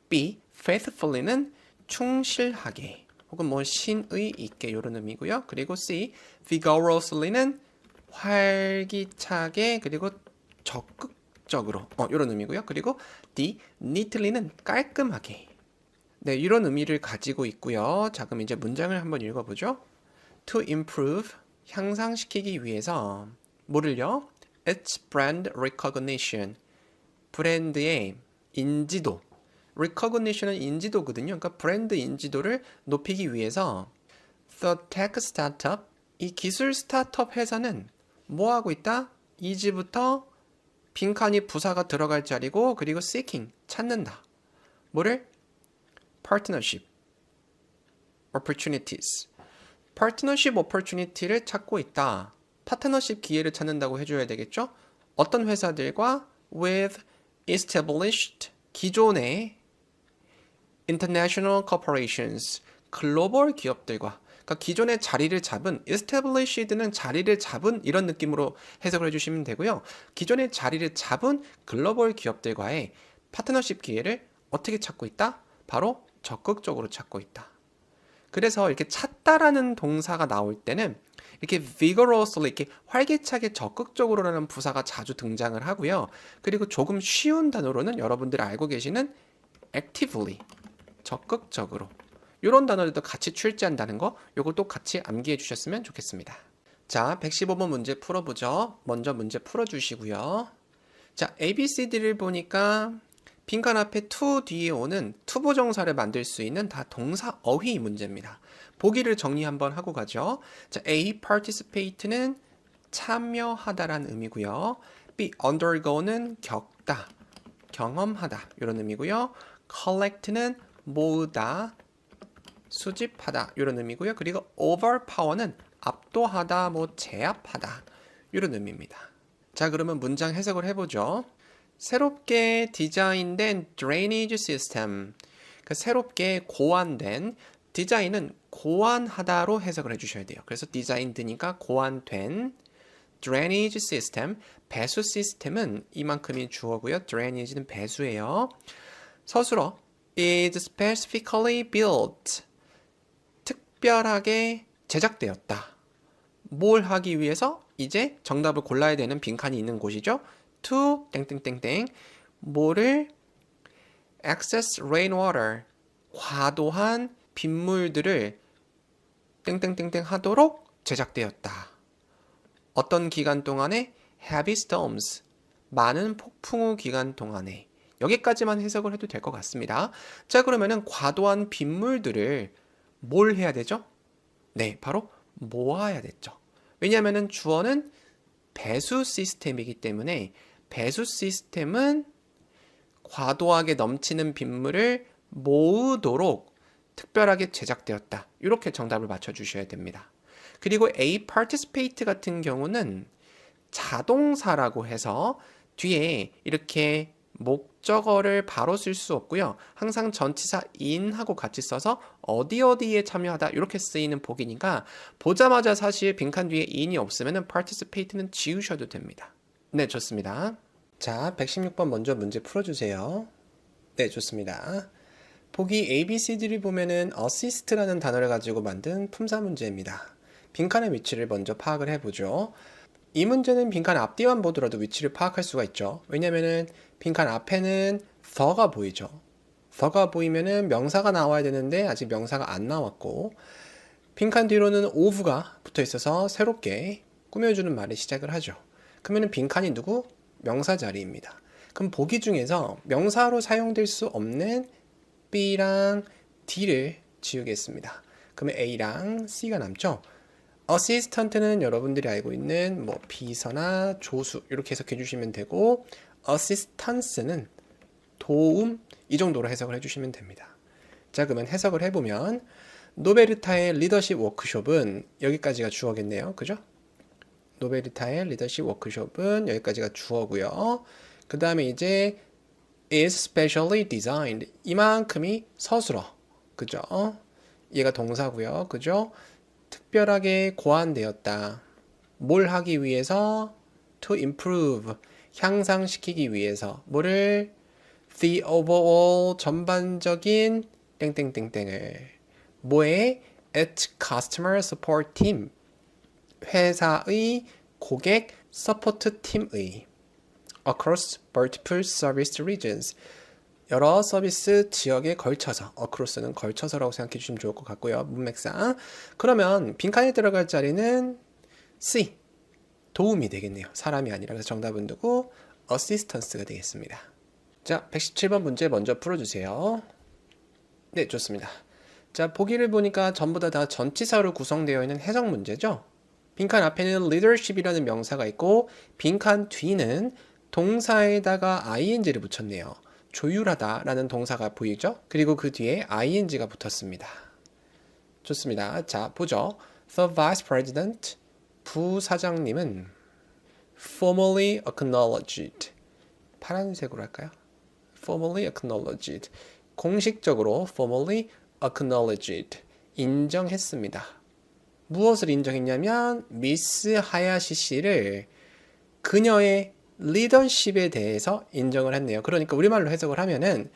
B. faithfully는 충실하게 혹은 뭐 신의 있게 이런 의미고요. 그리고 C. vigorously는 활기차게 그리고 적극적으로 이런 의미고요. 그리고 D. neatly는 깔끔하게. 네, 이런 의미를 가지고 있고요. 자, 그럼 이제 문장을 한번 읽어보죠. To improve, 향상시키기 위해서 뭐를요? Its brand recognition, 브랜드의 인지도. recognition은 인지도거든요. 그러니까 브랜드 인지도를 높이기 위해서 The tech startup, 이 기술 스타트업 회사는 뭐 하고 있다? is부터 빈칸이 부사가 들어갈 자리고 그리고 seeking, 찾는다. 뭐를? partnership, opportunities. partnership opportunity를 찾고 있다. 파트너십 기회를 찾는다고 해줘야 되겠죠? 어떤 회사들과 with established, 기존의 international corporations, 글로벌 기업들과 그러니까 기존의 자리를 잡은 established는 자리를 잡은 이런 느낌으로 해석을 해주시면 되고요. 기존의 자리를 잡은 글로벌 기업들과의 파트너십 기회를 어떻게 찾고 있다? 바로 적극적으로 찾고 있다. 그래서 이렇게 찾다라는 동사가 나올 때는 이렇게 vigorously, 이렇게 활기차게 적극적으로라는 부사가 자주 등장을 하고요. 그리고 조금 쉬운 단어로는 여러분들이 알고 계시는 actively, 적극적으로. 이런 단어들도 같이 출제한다는 거, 요것도 같이 암기해 주셨으면 좋겠습니다. 자, 115번 문제 풀어보죠. 먼저 문제 풀어주시고요. 자, ABCD를 보니까 빈칸 앞에 to 뒤에 오는 투부정사를 만들 수 있는 다 동사 어휘 문제입니다. 보기를 정리 한번 하고 가죠. 자, A. participate는 참여하다라는 의미고요. B. undergo는 겪다, 경험하다 이런 의미고요. collect는 모으다, 수집하다 이런 의미고요. 그리고 overpower는 압도하다, 뭐 제압하다 이런 의미입니다. 자, 그러면 문장 해석을 해보죠. 새롭게 디자인된 drainage system. 그 새롭게 고안된 디자인은 고안하다로 해석을 해주셔야 돼요. 그래서 디자인드니까 고안된 drainage system. 배수 시스템은 이만큼이 주어고요. drainage는 배수예요. 서술어 is specifically built. 특별하게 제작되었다. 뭘 하기 위해서? 이제 정답을 골라야 되는 빈칸이 있는 곳이죠. to 땡땡땡땡 뭐를 excess rainwater 과도한 빗물들을 땡땡땡땡 하도록 제작되었다. 어떤 기간 동안에 heavy storms 많은 폭풍우 기간 동안에 여기까지만 해석을 해도 될 것 같습니다. 자, 그러면은 과도한 빗물들을 뭘 해야 되죠? 네, 바로 모아야 됐죠. 왜냐하면은 주어는 배수 시스템이기 때문에 배수 시스템은 과도하게 넘치는 빗물을 모으도록 특별하게 제작되었다. 이렇게 정답을 맞춰주셔야 됩니다. 그리고 A participate 같은 경우는 자동사라고 해서 뒤에 이렇게 목적어를 바로 쓸 수 없고요. 항상 전치사 in하고 같이 써서 어디에 참여하다 이렇게 쓰이는 복이니까 보자마자 사실 빈칸 뒤에 in이 없으면 participate는 지우셔도 됩니다. 네, 좋습니다. 자, 116번 먼저 문제 풀어주세요. 네, 좋습니다. 보기 ABCD를 보면은 assist라는 단어를 가지고 만든 품사 문제입니다. 빈칸의 위치를 먼저 파악을 해보죠. 이 문제는 빈칸 앞뒤만 보더라도 위치를 파악할 수가 있죠. 왜냐면은 빈칸 앞에는 the가 보이죠. the가 보이면은 명사가 나와야 되는데 아직 명사가 안 나왔고 빈칸 뒤로는 of가 붙어 있어서 새롭게 꾸며주는 말을 시작을 하죠. 그러면은 빈칸이 누구? 명사 자리입니다. 그럼 보기 중에서 명사로 사용될 수 없는 B랑 D를 지우겠습니다. 그러면 A랑 C가 남죠. 어시스턴트는 여러분들이 알고 있는 뭐 비서나 조수 이렇게 해석해 주시면 되고 어시스턴스는 도움 이 정도로 해석을 해주시면 됩니다. 자, 그러면 해석을 해보면 노베르타의 리더십 워크숍은 여기까지가 주어겠네요. 그죠? 노베르타의 리더십 워크숍은 여기까지가 주어고요. 그 다음에 이제 is specially designed 이만큼이 서술어 그죠? 얘가 동사고요. 그죠? 특별하게 고안되었다. 뭘 하기 위해서? to improve 향상시키기 위해서 뭐를? the overall 전반적인 땡땡땡땡을 뭐에? at customer support team 회사의 고객 서포트 팀의 across multiple service regions 여러 서비스 지역에 걸쳐서 across는 걸쳐서라고 생각해 주시면 좋을 것 같고요. 문맥상 그러면 빈칸에 들어갈 자리는 C 도움이 되겠네요. 사람이 아니라. 그래서 정답은 누구? assistance가 되겠습니다. 자, 117번 문제 먼저 풀어주세요. 네, 좋습니다. 자, 보기를 보니까 전부 다 전치사로 구성되어 있는 해석 문제죠. 빈칸 앞에는 leadership이라는 명사가 있고 빈칸 뒤는 동사에다가 ing를 붙였네요. 조율하다 라는 동사가 보이죠? 그리고 그 뒤에 ing가 붙었습니다. 좋습니다. 자, 보죠. The Vice President, 부사장님은 formally acknowledged. 파란색으로 할까요? formally acknowledged. 공식적으로 formally acknowledged. 인정했습니다. 무엇을 인정했냐면 미스 하야시 씨를 그녀의 리더십에 대해서 인정을 했네요. 그러니까 우리말로 해석을 하면은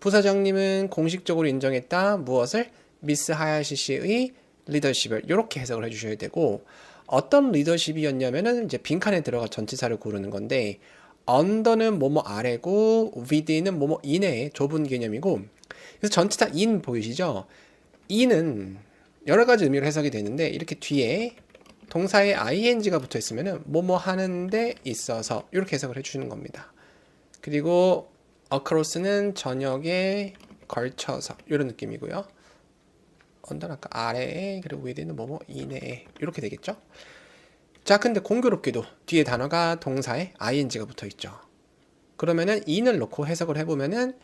부사장님은 공식적으로 인정했다. 무엇을? 미스 하야시 씨의 리더십을 이렇게 해석을 해주셔야 되고 어떤 리더십이었냐면은 이제 빈칸에 들어가 전치사를 고르는 건데 under는 뭐뭐 아래고 within은 뭐뭐 이내의 좁은 개념이고 그래서 전치사 in 보이시죠? in은 여러 가지 의미로 해석이 되는데 이렇게 뒤에 동사에 ing가 붙어 있으면 뭐뭐 하는데 있어서 이렇게 해석을 해주시는 겁니다. 그리고 across는 저녁에 걸쳐서 이런 느낌이고요. 언더는 아까 아래에 그리고 within은 뭐뭐 이내에 이렇게 되겠죠. 자, 근데 공교롭게도 뒤에 단어가 동사에 ing가 붙어 있죠. 그러면은 in을 놓고 해석을 해보면은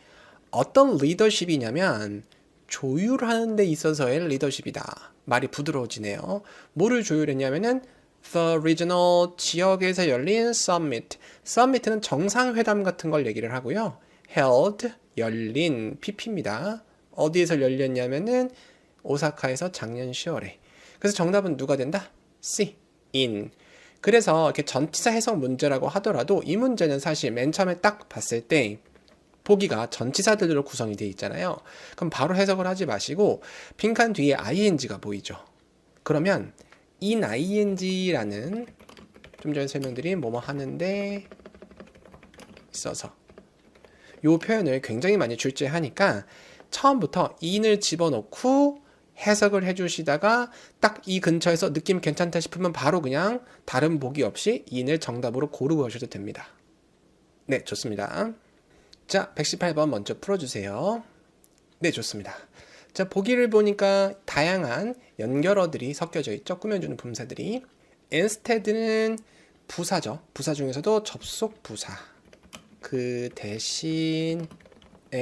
어떤 리더십이냐면 조율하는 데 있어서의 리더십이다. 말이 부드러워지네요. 뭐를 조율했냐면은 The regional 지역에서 열린 summit. summit는 정상회담 같은 걸 얘기를 하고요. held 열린 pp입니다. 어디에서 열렸냐면은 오사카에서 작년 10월에. 그래서 정답은 누가 된다? C. in. 그래서 이렇게 전치사 해석 문제라고 하더라도 이 문제는 사실 맨 처음에 딱 봤을 때 보기가 전치사들로 구성이 되어 있잖아요. 그럼 바로 해석을 하지 마시고 빈칸 뒤에 ing가 보이죠. 그러면 in ing라는 좀 전에 설명드린 뭐뭐 하는데 있어서 이 표현을 굉장히 많이 출제하니까 처음부터 in을 집어넣고 해석을 해주시다가 딱 이 근처에서 느낌 괜찮다 싶으면 바로 그냥 다른 보기 없이 in을 정답으로 고르고 하셔도 됩니다. 네, 좋습니다. 자, 118번 먼저 풀어주세요. 네, 좋습니다. 자, 보기를 보니까 다양한 연결어들이 섞여져 있죠. 꾸며주는 분사들이. instead는 부사죠. 부사 중에서도 접속 부사. 그 대신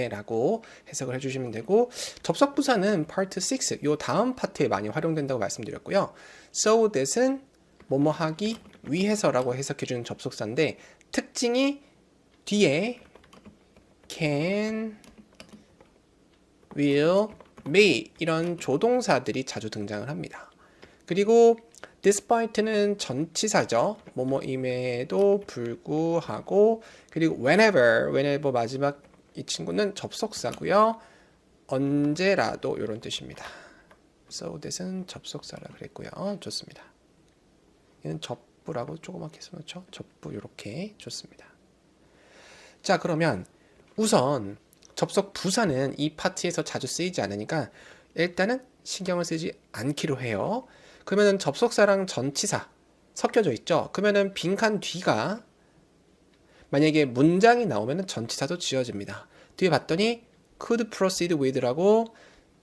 라고 해석을 해주시면 되고, 접속 부사는 part 6, 요 다음 파트에 많이 활용된다고 말씀드렸고요. so that은 뭐뭐 하기 위해서라고 해석해주는 접속사인데 특징이 뒤에 can, will, may 이런 조동사들이 자주 등장을 합니다. 그리고 despite는 전치사죠. 뭐뭐임에도 불구하고, 그리고 whenever 마지막 이 친구는 접속사고요. 언제라도 이런 뜻입니다. so that은 접속사라 그랬고요. 좋습니다. 얘는 접부라고 조그맣게 써놓죠. 접부 이렇게 좋습니다. 자, 그러면 우선 접속 부사는 이 파트에서 자주 쓰이지 않으니까 일단은 신경을 쓰지 않기로 해요. 그러면은 접속사랑 전치사 섞여져 있죠. 그러면은 빈칸 뒤가 만약에 문장이 나오면 전치사도 지어집니다. 뒤에 봤더니 could proceed with라고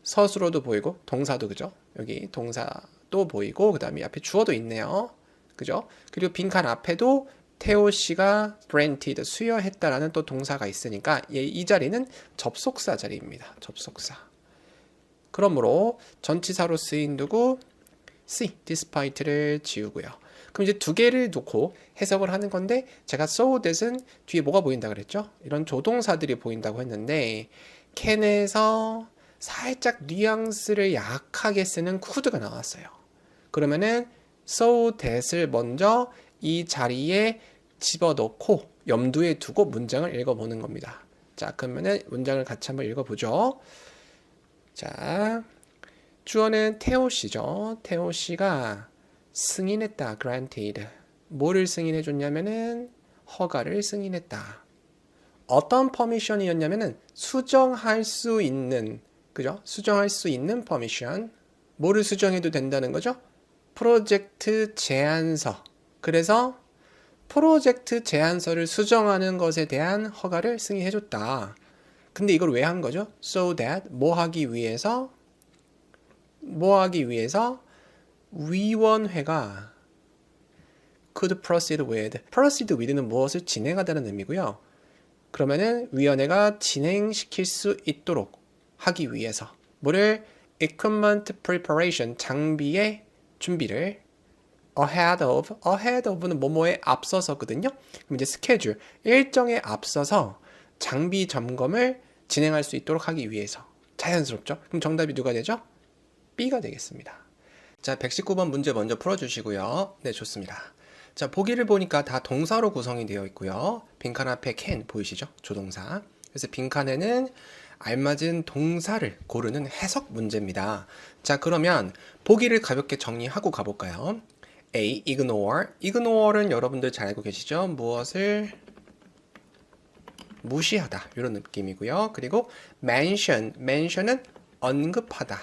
서술어도 보이고 동사도 그죠? 여기 동사도 보이고 그 다음에 앞에 주어도 있네요. 그죠? 그리고 빈칸 앞에도 태호 씨가 granted 수여했다라는 또 동사가 있으니까 이 자리는 접속사 자리입니다. 접속사. 그러므로 전치사로 쓰인 누구? C, despite를 지우고요. 그럼 이제 두 개를 놓고 해석을 하는 건데 제가 so that은 뒤에 뭐가 보인다 그랬죠? 이런 조동사들이 보인다고 했는데 can에서 살짝 뉘앙스를 약하게 쓰는 could가 나왔어요. 그러면은 so that을 먼저 이 자리에 집어넣고 염두에 두고 문장을 읽어보는 겁니다. 자, 그러면은 문장을 같이 한번 읽어보죠. 자, 주어는 태호 씨죠. 태호 씨가 승인했다. granted. 뭐를 승인해 줬냐면은 허가를 승인했다. 어떤 퍼미션이었냐면은 수정할 수 있는, 그죠? 수정할 수 있는 퍼미션. 뭐를 수정해도 된다는 거죠? 프로젝트 제안서. 그래서 프로젝트 제안서를 수정하는 것에 대한 허가를 승인해 줬다. 근데 이걸 왜 한 거죠? so that 뭐 하기 위해서 위원회가 could proceed with는 무엇을 진행하다는 의미고요. 그러면은 위원회가 진행시킬 수 있도록 하기 위해서 뭐를 equipment preparation 장비의 준비를 ahead of는 뭐뭐에 앞서서거든요. 그럼 이제 스케줄 일정에 앞서서 장비 점검을 진행할 수 있도록 하기 위해서 자연스럽죠. 그럼 정답이 누가 되죠? B가 되겠습니다. 자, 119번 문제 먼저 풀어주시고요. 네, 좋습니다. 자, 보기를 보니까 다 동사로 구성이 되어 있고요. 빈칸 앞에 can 보이시죠? 조동사. 그래서 빈칸에는 알맞은 동사를 고르는 해석 문제입니다. 자, 그러면 보기를 가볍게 정리하고 가볼까요? A. ignore는 여러분들 잘 알고 계시죠? 무엇을 무시하다 이런 느낌이고요. 그리고 mention은 언급하다.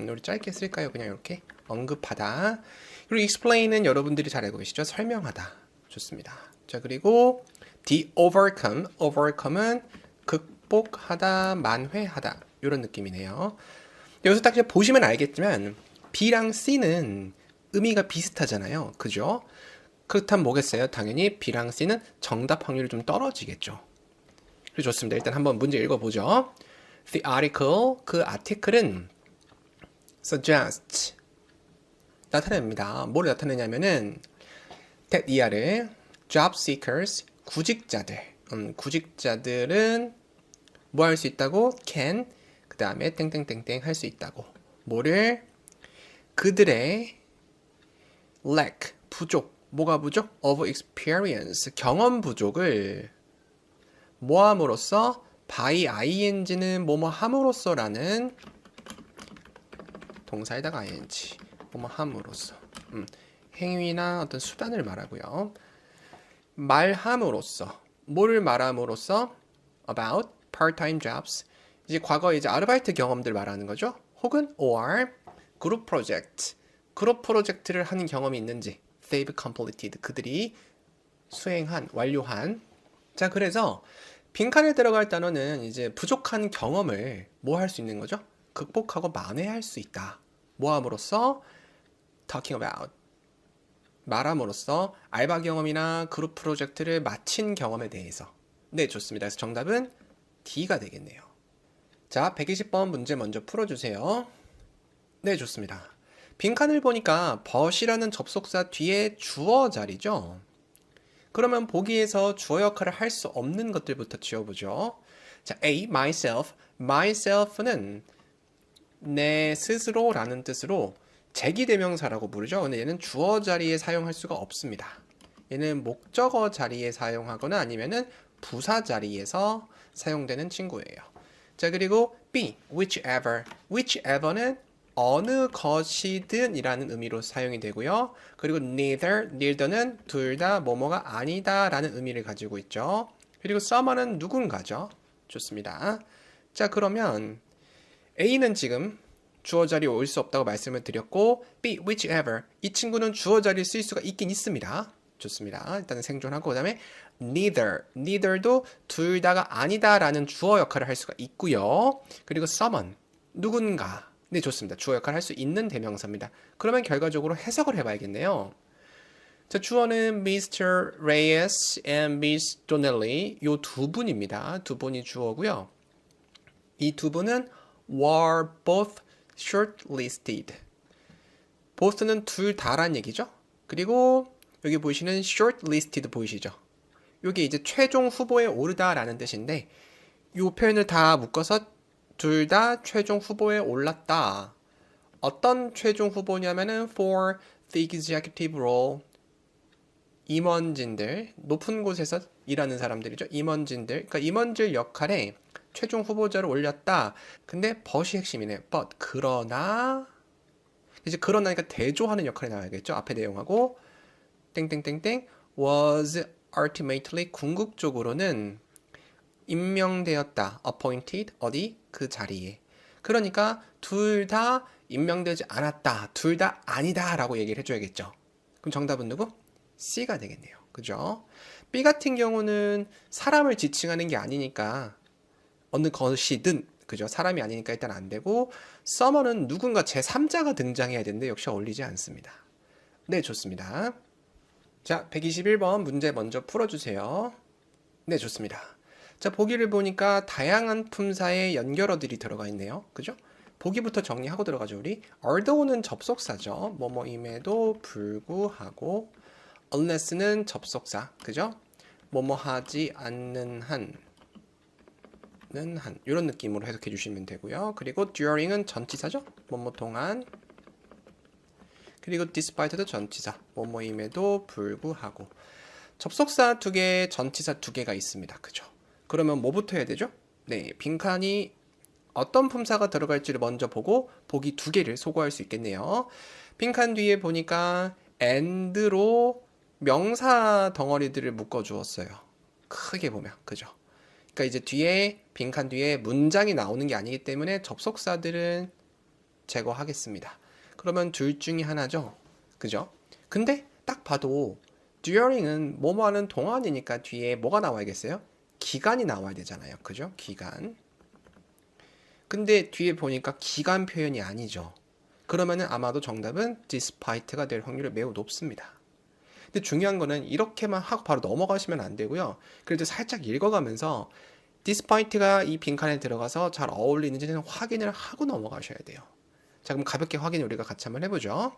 우리 짧게 쓸까요? 그냥 이렇게 언급하다. 그리고 explain은 여러분들이 잘 알고 계시죠? 설명하다. 좋습니다. 자, 그리고 the overcome은 극복하다, 만회하다 이런 느낌이네요. 여기서 딱 보시면 알겠지만 B랑 C는 의미가 비슷하잖아요. 그죠? 그렇다면 뭐겠어요? 당연히 B랑 C는 정답 확률이 좀 떨어지겠죠. 그래서 좋습니다. 일단 한번 문제 읽어보죠. The article, 그 아티클은 suggests, 나타냅니다. 뭐를 나타내냐면은 that 이하를 job seekers 구직자들 구직자들은 뭐 할 수 있다고? can 그 다음에 땡땡땡땡 할 수 있다고 뭐를 그들의 lack 부족 뭐가 부족? of experience 경험 부족을 뭐함으로써 by ing는 뭐뭐 함으로써 라는 동사에다가 ing 뭐뭐 함으로써 행위나 어떤 수단을 말하고요. 말함으로써 뭐를 말함으로써 about part-time jobs 이제 과거에 이제 아르바이트 경험들 말하는 거죠. 혹은 or 그룹 프로젝트 그룹 프로젝트를 하는 경험이 있는지 they've completed 그들이 수행한 완료한 자 그래서 빈칸에 들어갈 단어는 이제 부족한 경험을 뭐 할 수 있는 거죠? 극복하고 만회할 수 있다. 뭐 함으로써 talking about 말함으로써 알바 경험이나 그룹 프로젝트를 마친 경험에 대해서 네 좋습니다. 그래서 정답은 D가 되겠네요. 자 120번 문제 먼저 풀어주세요. 네 좋습니다. 빈칸을 보니까 but이라는 접속사 뒤에 주어 자리죠. 그러면 보기에서 주어 역할을 할 수 없는 것들부터 지워보죠. 자 A. myself myself는 내 스스로라는 뜻으로 제기대명사라고 부르죠. 근데 얘는 주어 자리에 사용할 수가 없습니다. 얘는 목적어 자리에 사용하거나 아니면은 부사 자리에서 사용되는 친구예요. 자 그리고 B. whichever는 어느 것이든 이라는 의미로 사용이 되고요. 그리고 neither는 둘 다 뭐뭐가 아니다 라는 의미를 가지고 있죠. 그리고 someone은 누군가죠. 좋습니다. 자 그러면 A는 지금 주어 자리에 올 수 없다고 말씀을 드렸고 B, whichever 이 친구는 주어 자리에 쓰일 수가 있긴 있습니다. 좋습니다. 일단은 생존하고 그 다음에 neither도 둘 다가 아니다 라는 주어 역할을 할 수가 있고요. 그리고 someone 누군가 네 좋습니다. 주어 역할을 할 수 있는 대명사입니다. 그러면 결과적으로 해석을 해봐야겠네요. 자 주어는 Mr. Reyes and Miss Donnelly 요 두 분입니다. 두 분이 주어고요. 이 두 분은 were both shortlisted. both는 둘 다란 얘기죠. 그리고 여기 보이시는 shortlisted 보이시죠? 이게 이제 최종 후보에 오르다라는 뜻인데 이 표현을 다 묶어서 둘 다 최종 후보에 올랐다. 어떤 최종 후보냐면은 for the executive role 임원진들 높은 곳에서 일하는 사람들이죠. 임원진들 그러니까 임원질 역할에 최종 후보자를 올렸다. 근데 but이 핵심이네요. but 그러나 이제 그러나니까 대조하는 역할이 나와야겠죠. 앞에 내용하고 땡땡땡땡 was ultimately 궁극적으로는 임명되었다. appointed 어디? 그 자리에. 그러니까 둘 다 임명되지 않았다. 둘 다 아니다 라고 얘기를 해줘야겠죠. 그럼 정답은 누구? C가 되겠네요. 그죠? B 같은 경우는 사람을 지칭하는 게 아니니까 어느 것이든 그죠? 사람이 아니니까 일단 안 되고 someone은 누군가 제3자가 등장해야 되는데 역시 어울리지 않습니다. 네 좋습니다. 자 121번 문제 먼저 풀어주세요. 네 좋습니다. 자 보기를 보니까 다양한 품사의 연결어들이 들어가 있네요. 그죠? 보기부터 정리하고 들어가죠 우리. although는 접속사죠. 뭐뭐임에도 불구하고 unless는 접속사 그죠? 뭐뭐 하지 않는 한 이런 느낌으로 해석해 주시면 되고요. 그리고 during은 전치사죠. 뭐뭐 동안 그리고 despite도 전치사 뭐뭐임에도 불구하고 접속사 2개 전치사 2개가 있습니다. 그죠? 그러면 뭐부터 해야 되죠? 네 빈칸이 어떤 품사가 들어갈지를 먼저 보고 보기 2개를 소거할 수 있겠네요. 빈칸 뒤에 보니까 and로 명사 덩어리들을 묶어 주었어요. 크게 보면 그죠? 그러니까 이제 뒤에 빈칸 뒤에 문장이 나오는 게 아니기 때문에 접속사들은 제거하겠습니다. 그러면 둘 중에 하나죠. 그죠? 근데 딱 봐도 during은 뭐뭐 하는 동안이니까 뒤에 뭐가 나와야겠어요? 기간이 나와야 되잖아요. 그죠? 기간. 근데 뒤에 보니까 기간 표현이 아니죠. 그러면은 아마도 정답은 despite가 될 확률이 매우 높습니다. 근데 중요한 거는 이렇게만 하고 바로 넘어가시면 안 되고요. 그래도 살짝 읽어가면서 despite가 이 빈칸에 들어가서 잘 어울리는지는 확인을 하고 넘어가셔야 돼요. 자, 그럼 가볍게 확인 우리가 같이 한번 해보죠.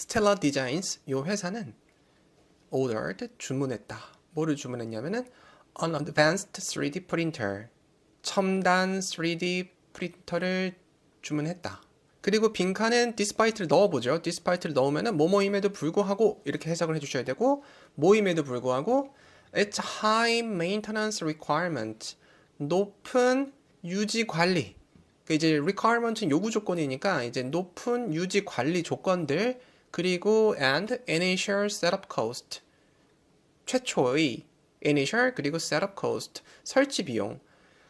Stella Designs 이 회사는 ordered 주문했다. 뭐를 주문했냐면은 an advanced 3D printer 첨단 3D 프린터를 주문했다. 그리고 빈칸은 despite를 넣어보죠. despite를 넣으면은 뭐뭐임에도 불구하고 이렇게 해석을 해주셔야 되고 뭐임에도 불구하고 it's high maintenance requirement 높은 유지 관리 이제 requirement은 요구 조건이니까 이제 높은 유지 관리 조건들 그리고 and initial setup cost 최초의 initial 그리고 setup cost 설치 비용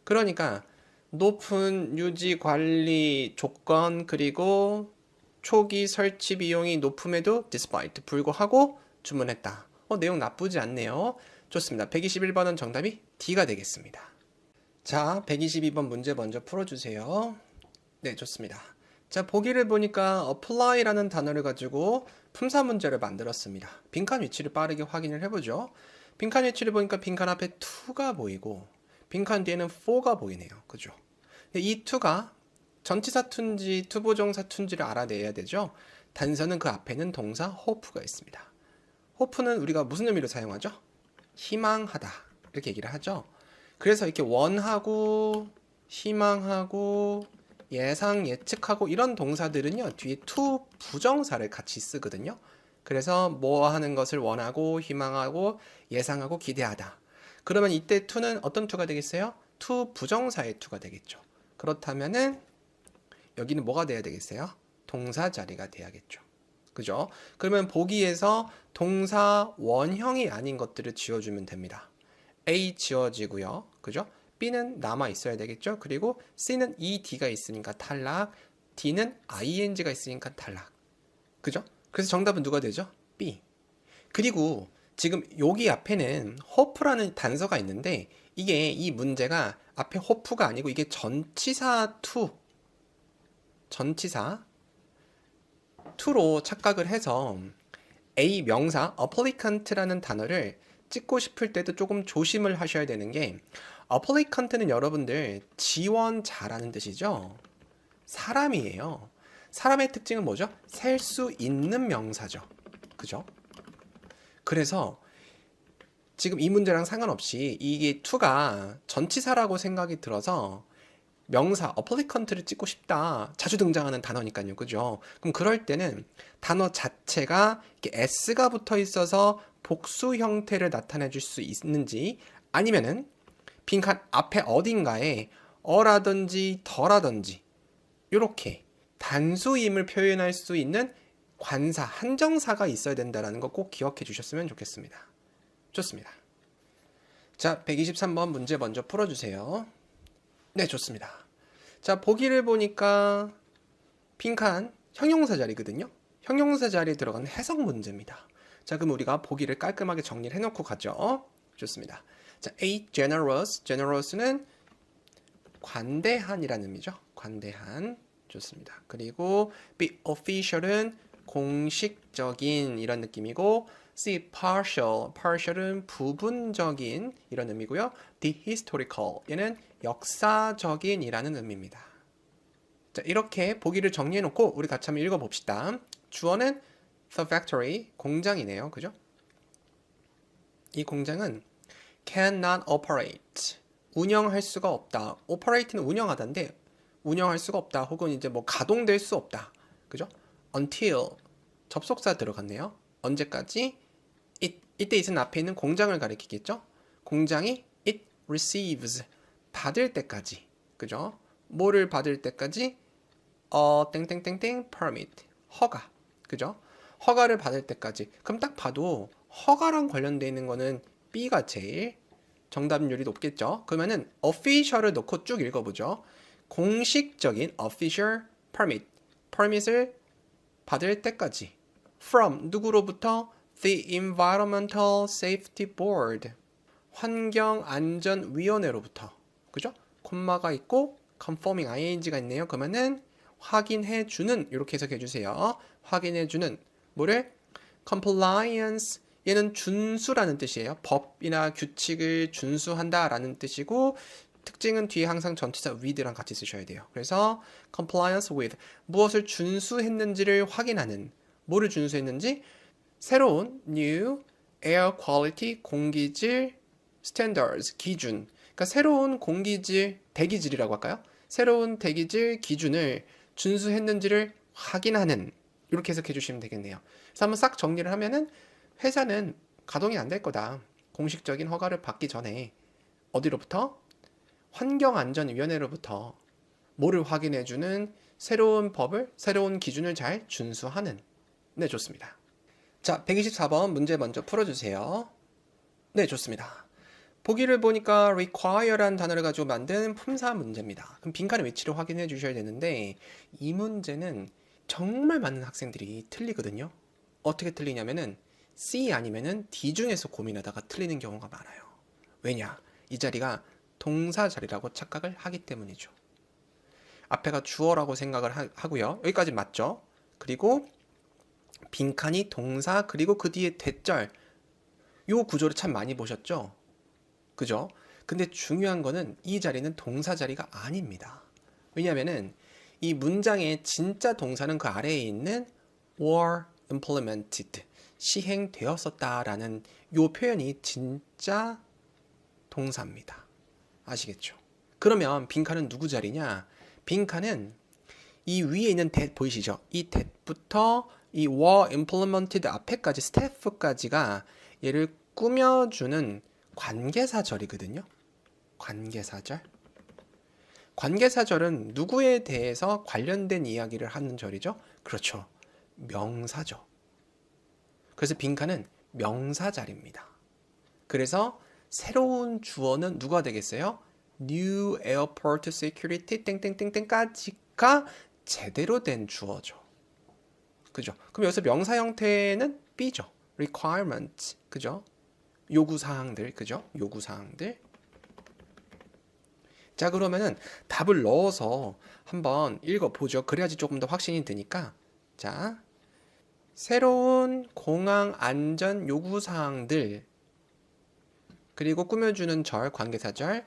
그러니까 높은 유지 관리 조건 그리고 초기 설치 비용이 높음에도 despite 불구하고 주문했다. 내용 나쁘지 않네요. 좋습니다. 121번은 정답이 D가 되겠습니다. 자, 122번 문제 먼저 풀어주세요. 네, 좋습니다. 자, 보기를 보니까 apply라는 단어를 가지고 품사 문제를 만들었습니다. 빈칸 위치를 빠르게 확인을 해보죠. 빈칸 위치를 보니까 빈칸 앞에 2가 보이고 빈칸 뒤에는 4가 보이네요. 그죠? 이 2가 전치사 툰지 투부정사 툰지를 알아내야 되죠. 단서는 그 앞에는 동사 hope가 있습니다. hope는 우리가 무슨 의미로 사용하죠? 희망하다 이렇게 얘기를 하죠. 그래서 이렇게 원하고 희망하고 예상 예측하고 이런 동사들은요 뒤에 to 부정사를 같이 쓰거든요. 그래서 뭐 하는 것을 원하고 희망하고 예상하고 기대하다. 그러면 이때 to는 어떤 to가 되겠어요? to 부정사의 to가 되겠죠. 그렇다면은 여기는 뭐가 돼야 되겠어요? 동사 자리가 돼야겠죠. 그죠? 그러면 보기에서 동사 원형이 아닌 것들을 지워주면 됩니다. A 지워지고요. 그죠? B는 남아 있어야 되겠죠? 그리고 C는 ED가 있으니까 탈락, D는 ING가 있으니까 탈락. 그죠? 그래서 정답은 누가 되죠? B. 그리고 지금 여기 앞에는 hope라는 단서가 있는데 이게 이 문제가 앞에 hope가 아니고 이게 전치사 to로 착각을 해서 A 명사 applicant라는 단어를 찍고 싶을 때도 조금 조심을 하셔야 되는 게 applicant는 여러분들 지원자라는 뜻이죠. 사람이에요. 사람의 특징은 뭐죠? 셀 수 있는 명사죠. 그죠? 그래서 지금 이 문제랑 상관없이 이게 to가 전치사라고 생각이 들어서 명사 applicant를 찍고 싶다. 자주 등장하는 단어니까요. 그죠? 그럼 그럴 때는 단어 자체가 이렇게 s가 붙어 있어서 복수 형태를 나타내 줄 수 있는지 아니면은 빈칸 앞에 어딘가에 어라든지 더라든지 이렇게 단수임을 표현할 수 있는 관사, 한정사가 있어야 된다는 거 꼭 기억해 주셨으면 좋겠습니다. 좋습니다. 자, 123번 문제 먼저 풀어주세요. 네, 좋습니다. 자, 보기를 보니까 빈칸 형용사 자리거든요. 형용사 자리에 들어가는 해석 문제입니다. 자, 그럼 우리가 보기를 깔끔하게 정리를 해놓고 가죠. 좋습니다. 자, A, generous는 관대한이라는 의미죠. 관대한. 좋습니다. 그리고 B, official은 공식적인 이런 느낌이고 C, partial은 부분적인 이런 의미고요. D, historical 얘는 역사적인 이라는 의미입니다. 자, 이렇게 보기를 정리해 놓고 우리 같이 한번 읽어봅시다. 주어는 the factory, 공장이네요. 그죠? 이 공장은 cannot operate, 운영할 수가 없다. operate는 운영하다인데 운영할 수가 없다. 혹은 이제 뭐 가동될 수 없다. 그죠? until, 접속사 들어갔네요. 언제까지? 이때 it은 앞에 있는 공장을 가리키겠죠? 공장이 it receives, 받을 때까지. 그죠? 뭐를 받을 때까지? 땡땡땡땡 permit, 허가. 그죠? 허가를 받을 때까지. 그럼 딱 봐도 허가랑 관련되어 있는 거는 B가 제일 정답률이 높겠죠? 그러면은 official을 넣고 쭉 읽어보죠. 공식적인 official permit을 받을 때까지. from, 누구로부터? The Environmental Safety Board, 환경안전위원회로부터. 그죠? 콤마가 있고 confirming ing가 있네요. 그러면은 확인해주는, 이렇게 해석해주세요. 확인해주는 뭐를? compliance, 얘는 준수라는 뜻이에요. 법이나 규칙을 준수한다라는 뜻이고 특징은 뒤에 항상 전치사 with랑 같이 쓰셔야 돼요. 그래서 compliance with, 무엇을 준수했는지를 확인하는, 뭐를 준수했는지 새로운 new air quality 공기질 standards 기준. 그러니까 새로운 공기질 대기질이라고 할까요? 새로운 대기질 기준을 준수했는지를 확인하는 이렇게 해석해 주시면 되겠네요. 그래서 한번 싹 정리를 하면은 회사는 가동이 안 될 거다. 공식적인 허가를 받기 전에 어디로부터? 환경안전위원회로부터 뭐를 확인해주는 새로운 법을, 새로운 기준을 잘 준수하는. 네, 좋습니다. 자, 124번 문제 먼저 풀어주세요. 네, 좋습니다. 보기를 보니까 require라는 단어를 가지고 만든 품사 문제입니다. 그럼 빈칸의 위치를 확인해 주셔야 되는데 이 문제는 정말 많은 학생들이 틀리거든요. 어떻게 틀리냐면은 C 아니면은 D 중에서 고민하다가 틀리는 경우가 많아요. 왜냐? 이 자리가 동사 자리라고 착각을 하기 때문이죠. 앞에가 주어라고 생각을 하고요. 여기까지 맞죠? 그리고 빈칸이 동사 그리고 그 뒤에 대절 요 구조를 참 많이 보셨죠? 그죠? 근데 중요한 거는 이 자리는 동사 자리가 아닙니다. 왜냐면은 이 문장의 진짜 동사는 그 아래에 있는 were implemented 시행되었었다라는 요 표현이 진짜 동사입니다. 아시겠죠? 그러면 빈칸은 누구 자리냐? 빈칸은 이 위에 있는 that 보이시죠? 이 that부터 이 were implemented 앞에까지 staff까지가 얘를 꾸며주는 관계사절이거든요. 관계사절. 관계사절은 누구에 대해서 관련된 이야기를 하는 절이죠? 그렇죠. 명사죠. 그래서 빈칸은 명사자리입니다. 그래서 새로운 주어는 누가 되겠어요? New Airport Security 땡땡땡땡까지가 제대로 된 주어죠. 그죠? 그럼 여기서 명사 형태는 B죠. Requirement. 그죠? 요구사항들. 그죠? 요구사항들. 자, 그러면은 답을 넣어서 한번 읽어보죠. 그래야지 조금 더 확신이 드니까. 자, 새로운 공항 안전 요구사항들 그리고 꾸며주는 절, 관계사절.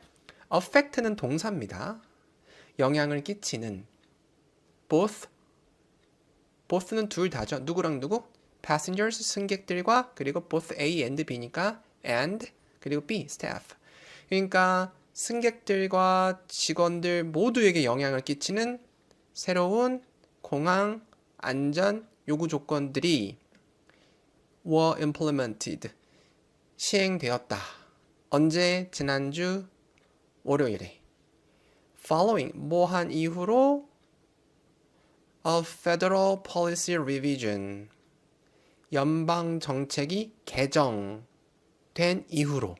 affect는 동사입니다. 영향을 끼치는 both는 둘 다죠. 누구랑 누구? passengers, 승객들과 그리고 both A and B니까 and 그리고 B, staff. 그러니까 승객들과 직원들 모두에게 영향을 끼치는 새로운 공항 안전 요구 조건들이 were implemented 시행되었다. 언제? 지난주 월요일에. following 뭐한 이후로 a federal policy revision 연방 정책이 개정된 이후로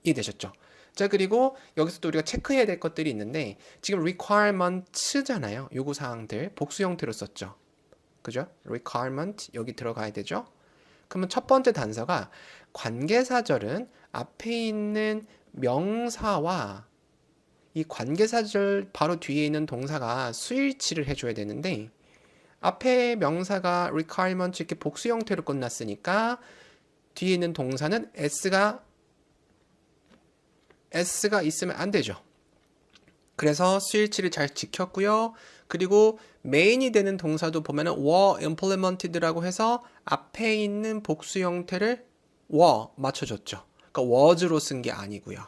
이해되셨죠? 자, 그리고 여기서 또 우리가 체크해야 될 것들이 있는데 지금 requirements잖아요. 요구사항들 복수 형태로 썼죠. 그죠? requirement 여기 들어가야 되죠. 그러면 첫 번째 단서가 관계사절은 앞에 있는 명사와 이 관계사절 바로 뒤에 있는 동사가 수일치를 해줘야 되는데 앞에 명사가 requirement 이렇게 복수 형태로 끝났으니까 뒤에 있는 동사는 s가 있으면 안 되죠. 그래서 수일치를 잘 지켰고요. 그리고 메인이 되는 동사도 보면은 were implemented라고 해서 앞에 있는 복수 형태를 were 맞춰줬죠. 그러니까 was로 쓴 게 아니고요.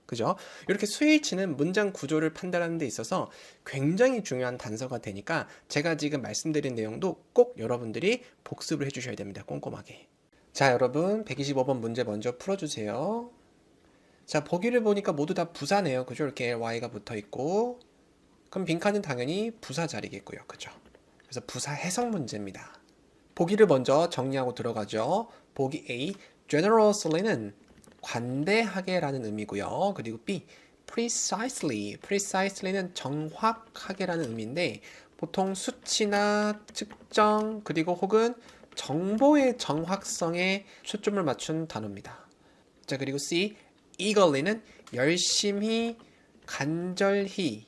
그죠? 이렇게 수일치는 문장 구조를 판단하는 데 있어서 굉장히 중요한 단서가 되니까 제가 지금 말씀드린 내용도 꼭 여러분들이 복습을 해주셔야 됩니다. 꼼꼼하게. 자, 여러분 125번 문제 먼저 풀어주세요. 자, 보기를 보니까 모두 다 부사네요. 그죠? 이렇게 y가 붙어 있고 그럼 빈칸은 당연히 부사 자리겠고요. 그죠? 그래서 부사 해석 문제입니다. 보기를 먼저 정리하고 들어가죠. 보기 A, generously는 관대하게라는 의미고요. 그리고 B, precisely는 정확하게라는 의미인데 보통 수치나 측정 그리고 혹은 정보의 정확성에 초점을 맞춘 단어입니다. 자, 그리고 C, eagerly는 열심히, 간절히.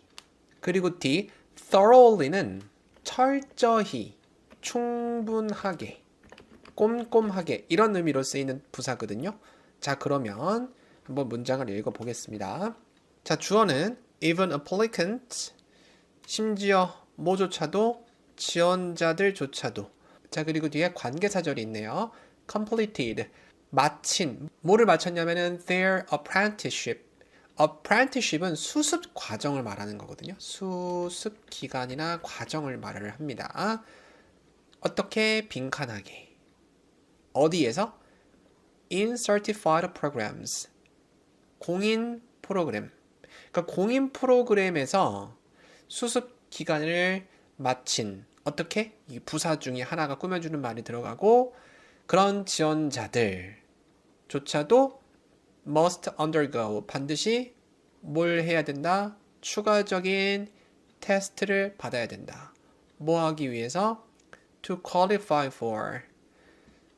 그리고 D, thoroughly는 철저히, 충분하게, 꼼꼼하게 이런 의미로 쓰이는 부사거든요. 자, 그러면 한번 문장을 읽어보겠습니다. 자, 주어는 even applicant, 심지어 뭐조차도, 지원자들조차도. 자, 그리고 뒤에 관계사절이 있네요. completed, 마친. 뭐를 마쳤냐면은 their apprenticeship. apprenticeship은 수습 과정을 말하는 거거든요. 수습 기간이나 과정을 말을 합니다. 어떻게 빈칸하게. 어디에서? in certified programs. 공인 프로그램. 그러니까 공인 프로그램에서 수습 기간을 마친 어떻게? 이 부사 중에 하나가 꾸며주는 말이 들어가고 그런 지원자들조차도 must undergo 반드시 뭘 해야 된다? 추가적인 테스트를 받아야 된다. 뭐 하기 위해서? to qualify for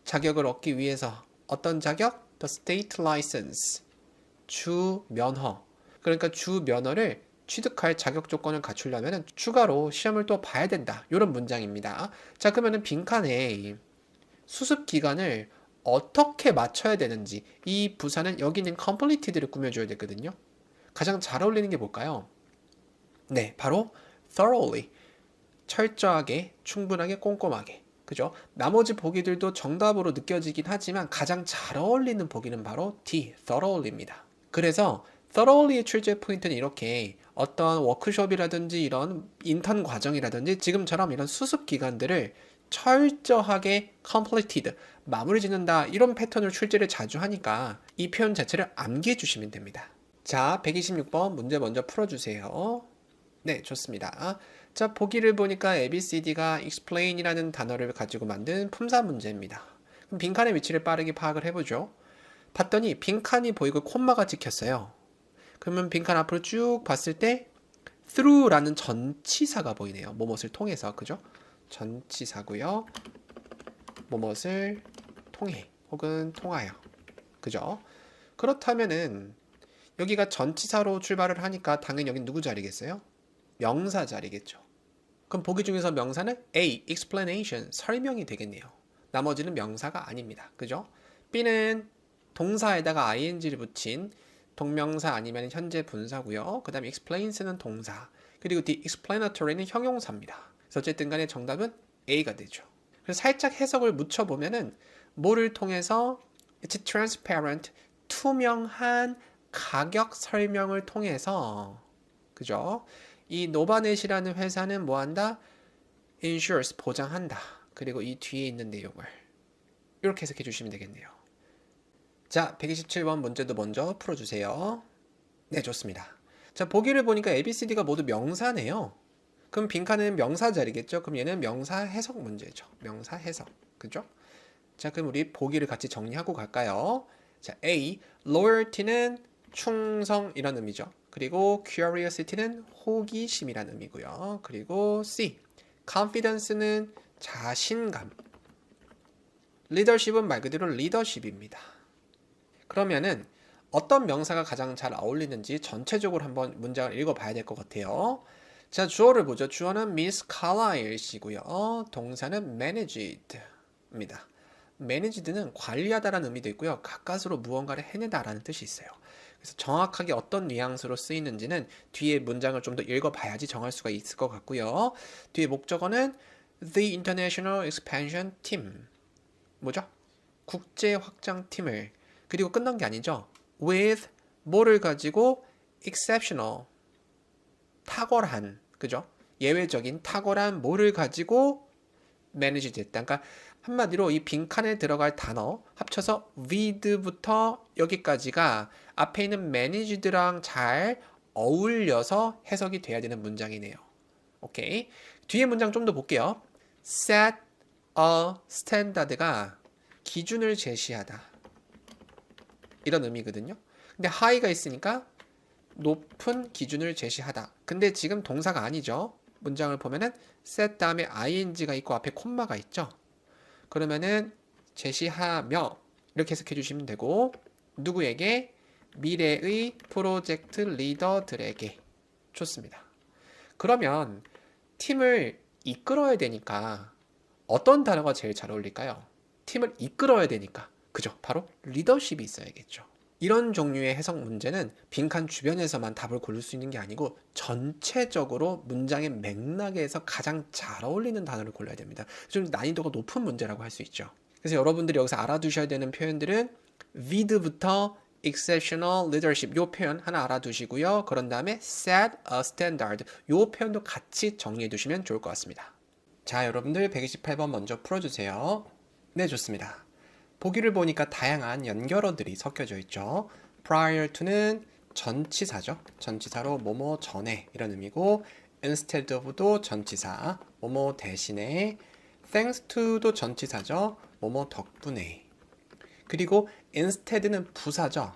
자격을 얻기 위해서 어떤 자격? the state license 주 면허 그러니까 주 면허를 취득할 자격 조건을 갖추려면 추가로 시험을 또 봐야 된다. 이런 문장입니다. 자, 그러면은 빈칸에 수습 기간을 어떻게 맞춰야 되는지 이 부사는 여기 있는 completed를 꾸며줘야 되거든요. 가장 잘 어울리는 게 뭘까요? 네, 바로 thoroughly. 철저하게, 충분하게, 꼼꼼하게. 그죠? 나머지 보기들도 정답으로 느껴지긴 하지만 가장 잘 어울리는 보기는 바로 D, thoroughly입니다. 그래서 thoroughly의 출제 포인트는 이렇게 어떤 워크숍이라든지 이런 인턴 과정이라든지 지금처럼 이런 수습 기간들을 철저하게 completed, 마무리 짓는다 이런 패턴으로 출제를 자주 하니까 이 표현 자체를 암기해 주시면 됩니다. 자, 126번 문제 먼저 풀어주세요. 네, 좋습니다. 자, 보기를 보니까 ABCD가 explain이라는 단어를 가지고 만든 품사 문제입니다. 그럼 빈칸의 위치를 빠르게 파악을 해보죠. 봤더니 빈칸이 보이고 콤마가 찍혔어요. 그러면 빈칸 앞으로 쭉 봤을 때 through라는 전치사가 보이네요. 뭐뭇을 통해서, 그죠? 전치사고요. 뭐뭇을 통해 혹은 통하여, 그죠? 그렇다면은 여기가 전치사로 출발을 하니까 당연히 여긴 누구 자리겠어요? 명사 자리겠죠. 그럼 보기 중에서 명사는 A, explanation, 설명이 되겠네요. 나머지는 명사가 아닙니다. 그죠? B는 동사에다가 ing를 붙인 동명사 아니면 현재 분사고요. 그 다음에 explains는 동사. 그리고 the explanatory는 형용사입니다. 그래서 어쨌든 간에 정답은 A가 되죠. 그래서 살짝 해석을 묻혀보면은 뭐를 통해서 it's transparent, 투명한 가격 설명을 통해서 그죠? 이 노바넷이라는 회사는 뭐한다? insures, 보장한다. 그리고 이 뒤에 있는 내용을 이렇게 해석해 주시면 되겠네요. 자, 127번 문제도 먼저 풀어주세요. 네, 좋습니다. 자, 보기를 보니까 ABCD가 모두 명사네요. 그럼 빈칸은 명사 자리겠죠? 그럼 얘는 명사 해석 문제죠. 명사 해석. 그죠? 자, 그럼 우리 보기를 같이 정리하고 갈까요? 자, A, loyalty는 충성이라는 의미죠. 그리고 curiosity는 호기심이라는 의미고요. 그리고 C, confidence는 자신감. leadership은 말 그대로 리더십입니다. 그러면은 어떤 명사가 가장 잘 어울리는지 전체적으로 한번 문장을 읽어봐야 될 것 같아요. 자, 주어를 보죠. 주어는 Miss Carlyle 씨고요. 동사는 managed입니다. managed는 관리하다라는 의미도 있고요. 가까스로 무언가를 해내다라는 뜻이 있어요. 그래서 정확하게 어떤 뉘앙스로 쓰이는지는 뒤에 문장을 좀 더 읽어봐야지 정할 수가 있을 것 같고요. 뒤에 목적어는 The International Expansion Team. 뭐죠? 국제 확장 팀을. 그리고 끝난 게 아니죠. With 뭐를 가지고 exceptional. 탁월한. 그죠? 예외적인 탁월한 뭐를 가지고 manage 됐다. 그러니까 한마디로 이 빈칸에 들어갈 단어 합쳐서 with부터 여기까지가 앞에 있는 managed랑 잘 어울려서 해석이 돼야 되는 문장이네요. 오케이. 뒤에 문장 좀 더 볼게요. set a standard가 기준을 제시하다. 이런 의미거든요. 근데 high가 있으니까 높은 기준을 제시하다. 근데 지금 동사가 아니죠. 문장을 보면은 set 다음에 ing가 있고 앞에 콤마가 있죠. 그러면은 제시하며 이렇게 해석해 주시면 되고 누구에게? 미래의 프로젝트 리더들에게. 좋습니다. 그러면 팀을 이끌어야 되니까 어떤 단어가 제일 잘 어울릴까요? 팀을 이끌어야 되니까 그죠? 바로 리더십이 있어야겠죠. 이런 종류의 해석 문제는 빈칸 주변에서만 답을 고를 수 있는 게 아니고 전체적으로 문장의 맥락에서 가장 잘 어울리는 단어를 골라야 됩니다. 좀 난이도가 높은 문제라고 할 수 있죠. 그래서 여러분들이 여기서 알아두셔야 되는 표현들은 with부터 exceptional leadership 요 표현 하나 알아두시고요. 그런 다음에 set a standard 요 표현도 같이 정리해 두시면 좋을 것 같습니다. 자, 여러분들 128번 먼저 풀어주세요. 네, 좋습니다. 보기를 보니까 다양한 연결어들이 섞여져 있죠. prior to는 전치사죠. 전치사로 뭐뭐 전에 이런 의미고 instead of도 전치사, 뭐뭐 대신에 thanks to도 전치사죠. 뭐뭐 덕분에. 그리고 instead는 부사죠.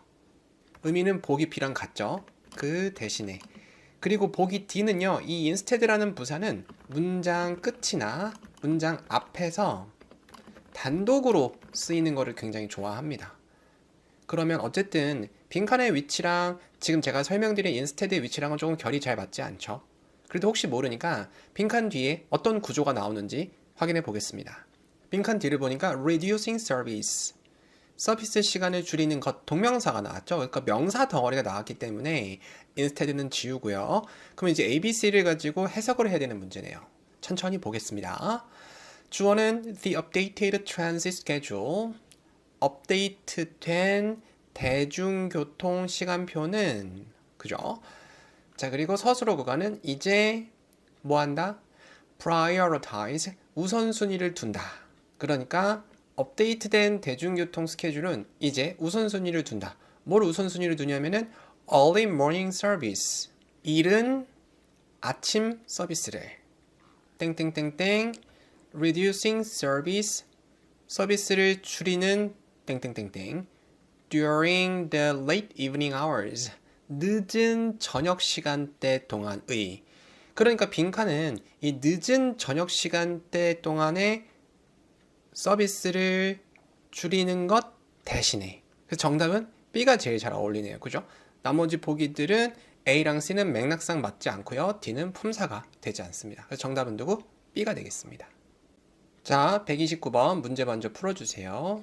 의미는 보기 B랑 같죠. 그 대신에. 그리고 보기 D는요. 이 instead라는 부사는 문장 끝이나 문장 앞에서 단독으로 쓰이는 것을 굉장히 좋아합니다. 그러면 어쨌든 빈칸의 위치랑 지금 제가 설명드린 instead의 위치랑은 조금 결이 잘 맞지 않죠. 그래도 혹시 모르니까 빈칸 뒤에 어떤 구조가 나오는지 확인해 보겠습니다. 빈칸 뒤를 보니까 reducing service 서비스 시간을 줄이는 것 동명사가 나왔죠. 그러니까 명사 덩어리가 나왔기 때문에 instead는 지우고요. 그럼 이제 ABC를 가지고 해석을 해야 되는 문제네요. 천천히 보겠습니다. 주어는 the updated transit schedule. 업데이트된 대중교통 시간표는 그죠? 자, 그리고 서술어 구간은 이제 뭐 한다? prioritize 우선순위를 둔다. 그러니까 업데이트된 대중교통 스케줄은 이제 우선순위를 둔다. 뭘 우선순위를 두냐면은 early morning service 이른 아침 서비스를 땡땡땡땡 reducing service 서비스를 줄이는 땡땡땡땡 during the late evening hours 늦은 저녁 시간대 동안의 그러니까 빈칸은 이 늦은 저녁 시간대 동안에 서비스를 줄이는 것 대신에 그래서 정답은 B가 제일 잘 어울리네요. 그죠? 나머지 보기들은 A랑 C는 맥락상 맞지 않고요. D는 품사가 되지 않습니다. 그래서 정답은 누구? B가 되겠습니다. 자, 129번 문제 먼저 풀어주세요.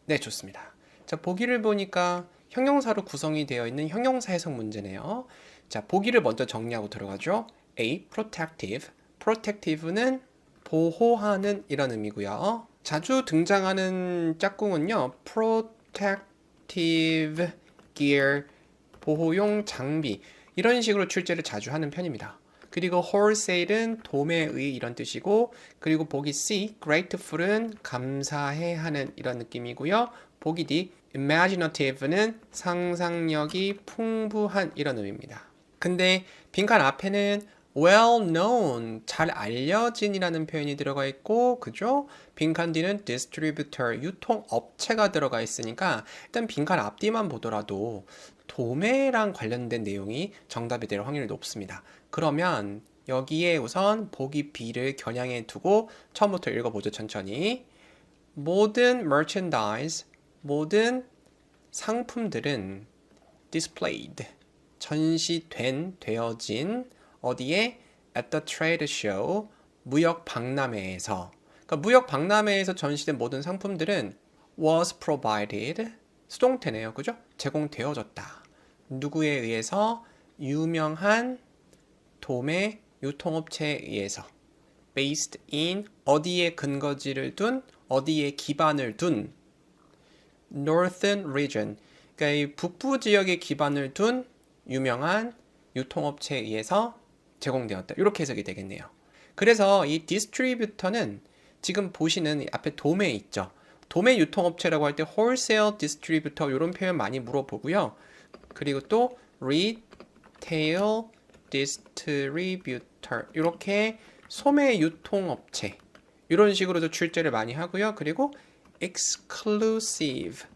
네, 좋습니다. 자, 보기를 보니까 형용사로 구성이 되어 있는 형용사 해석 문제네요. 자, 보기를 먼저 정리하고 들어가죠. A. protective. protective는 보호하는 이런 의미고요. 자주 등장하는 짝꿍은요. protective gear, 보호용 장비 이런 식으로 출제를 자주 하는 편입니다. 그리고 wholesale은 도매의 이런 뜻이고 그리고 보기 C, grateful은 감사해 하는 이런 느낌이고요. 보기 D, imaginative는 상상력이 풍부한 이런 의미입니다. 근데 빈칸 앞에는 well known, 잘 알려진이라는 표현이 들어가 있고 그죠? 빈칸 뒤는 distributor, 유통업체가 들어가 있으니까 일단 빈칸 앞뒤만 보더라도 도매랑 관련된 내용이 정답이 될 확률이 높습니다. 그러면 여기에 우선 보기 B를 겨냥해 두고 처음부터 읽어보죠. 천천히. 모든 merchandise, 모든 상품들은 displayed, 전시된, 되어진 어디에? at the trade show, 무역 박람회에서. 그러니까 무역 박람회에서 전시된 모든 상품들은 was provided, 수동태네요. 그죠? 제공되어졌다. 누구에 의해서? 유명한 도매 유통업체에 의해서. based in, 어디에 근거지를 둔, 어디에 기반을 둔. northern region, 그러니까 이 북부 지역에 기반을 둔 유명한 유통업체에 의해서 제공되었다. 이렇게 해석이 되겠네요. 그래서 이 디스트리뷰터는 지금 보시는 앞에 도매 있죠. 도매 유통업체라고 할 때 wholesale distributor 이런 표현 많이 물어보고요. 그리고 또 retail distributor 이렇게 소매 유통업체 이런 식으로도 출제를 많이 하고요. 그리고 exclusive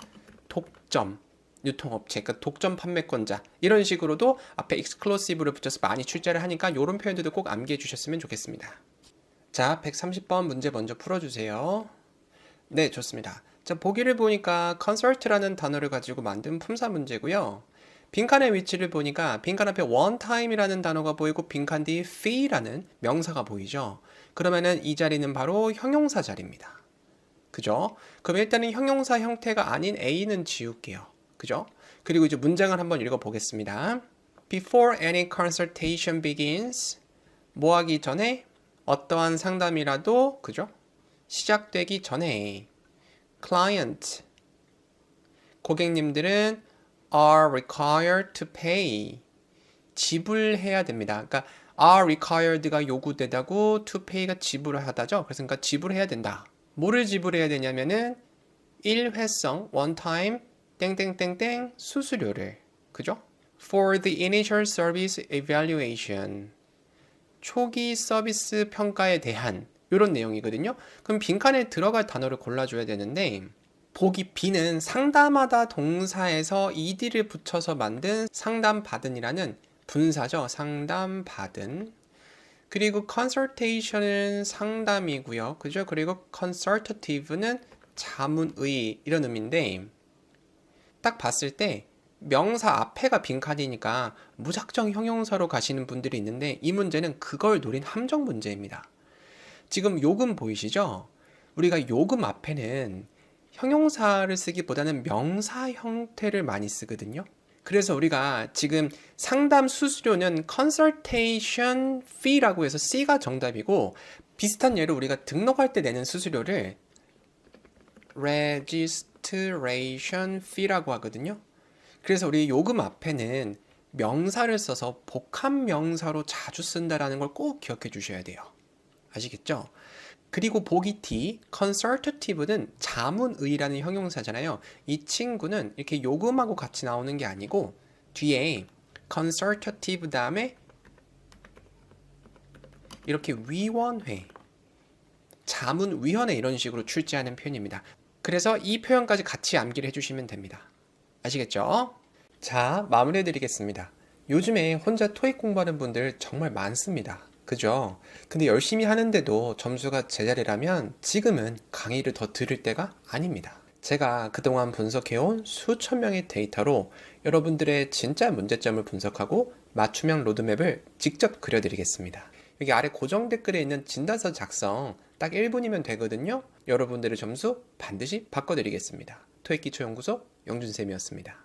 독점 유통업체, 그러니까 독점 판매권자 이런 식으로도 앞에 exclusive를 붙여서 많이 출제를 하니까 이런 표현들도 꼭 암기해 주셨으면 좋겠습니다. 자, 130번 문제 먼저 풀어주세요. 네, 좋습니다. 자, 보기를 보니까 concert라는 단어를 가지고 만든 품사 문제고요. 빈칸의 위치를 보니까 빈칸 앞에 one time이라는 단어가 보이고 빈칸 뒤에 fee라는 명사가 보이죠. 그러면은 이 자리는 바로 형용사 자리입니다. 그죠? 그럼 일단은 형용사 형태가 아닌 A는 지울게요. 그죠? 그리고 이제 문장을 한번 읽어보겠습니다. Before any consultation begins, 뭐 하기 전에 어떠한 상담이라도 그죠? 시작되기 전에 client 고객님들은 are required to pay 지불해야 됩니다. 그러니까 are required가 요구되다고 to pay가 지불하다죠. 그러니까 지불해야 된다. 뭐를 지불해야 되냐면은 일회성 one time 땡땡땡땡 수수료를 그죠? For the initial service evaluation 초기 서비스 평가에 대한 이런 내용이거든요. 그럼 빈칸에 들어갈 단어를 골라줘야 되는데 보기 B는 상담하다 동사에서 ed를 붙여서 만든 상담받은이라는 분사죠. 상담받은. 그리고 consultation은 상담이고요. 그죠? 그리고 consultative는 자문의 이런 의미인데 딱 봤을 때 명사 앞에가 빈칸이니까 무작정 형용사로 가시는 분들이 있는데 이 문제는 그걸 노린 함정 문제입니다. 지금 요금 보이시죠? 우리가 요금 앞에는 형용사를 쓰기보다는 명사 형태를 많이 쓰거든요. 그래서 우리가 지금 상담 수수료는 consultation fee라고 해서 C가 정답이고 비슷한 예로 우리가 등록할 때 내는 수수료를 registration fee라고 하거든요. 그래서 우리 요금 앞에는 명사를 써서 복합 명사로 자주 쓴다라는 걸 꼭 기억해 주셔야 돼요. 아시겠죠? 그리고 보기 D, consultative는 자문의라는 형용사잖아요. 이 친구는 이렇게 요금하고 같이 나오는 게 아니고 뒤에 consultative 다음에 이렇게 위원회, 자문위원회 이런 식으로 출제하는 표현입니다. 그래서 이 표현까지 같이 암기를 해주시면 됩니다. 아시겠죠? 자, 마무리해 드리겠습니다. 요즘에 혼자 토익 공부하는 분들 정말 많습니다. 그죠? 근데 열심히 하는데도 점수가 제자리라면 지금은 강의를 더 들을 때가 아닙니다. 제가 그동안 분석해온 수천 명의 데이터로 여러분들의 진짜 문제점을 분석하고 맞춤형 로드맵을 직접 그려드리겠습니다. 여기 아래 고정 댓글에 있는 진단서 작성 딱 1분이면 되거든요. 여러분들의 점수 반드시 바꿔드리겠습니다. 토익기초연구소 영준쌤이었습니다.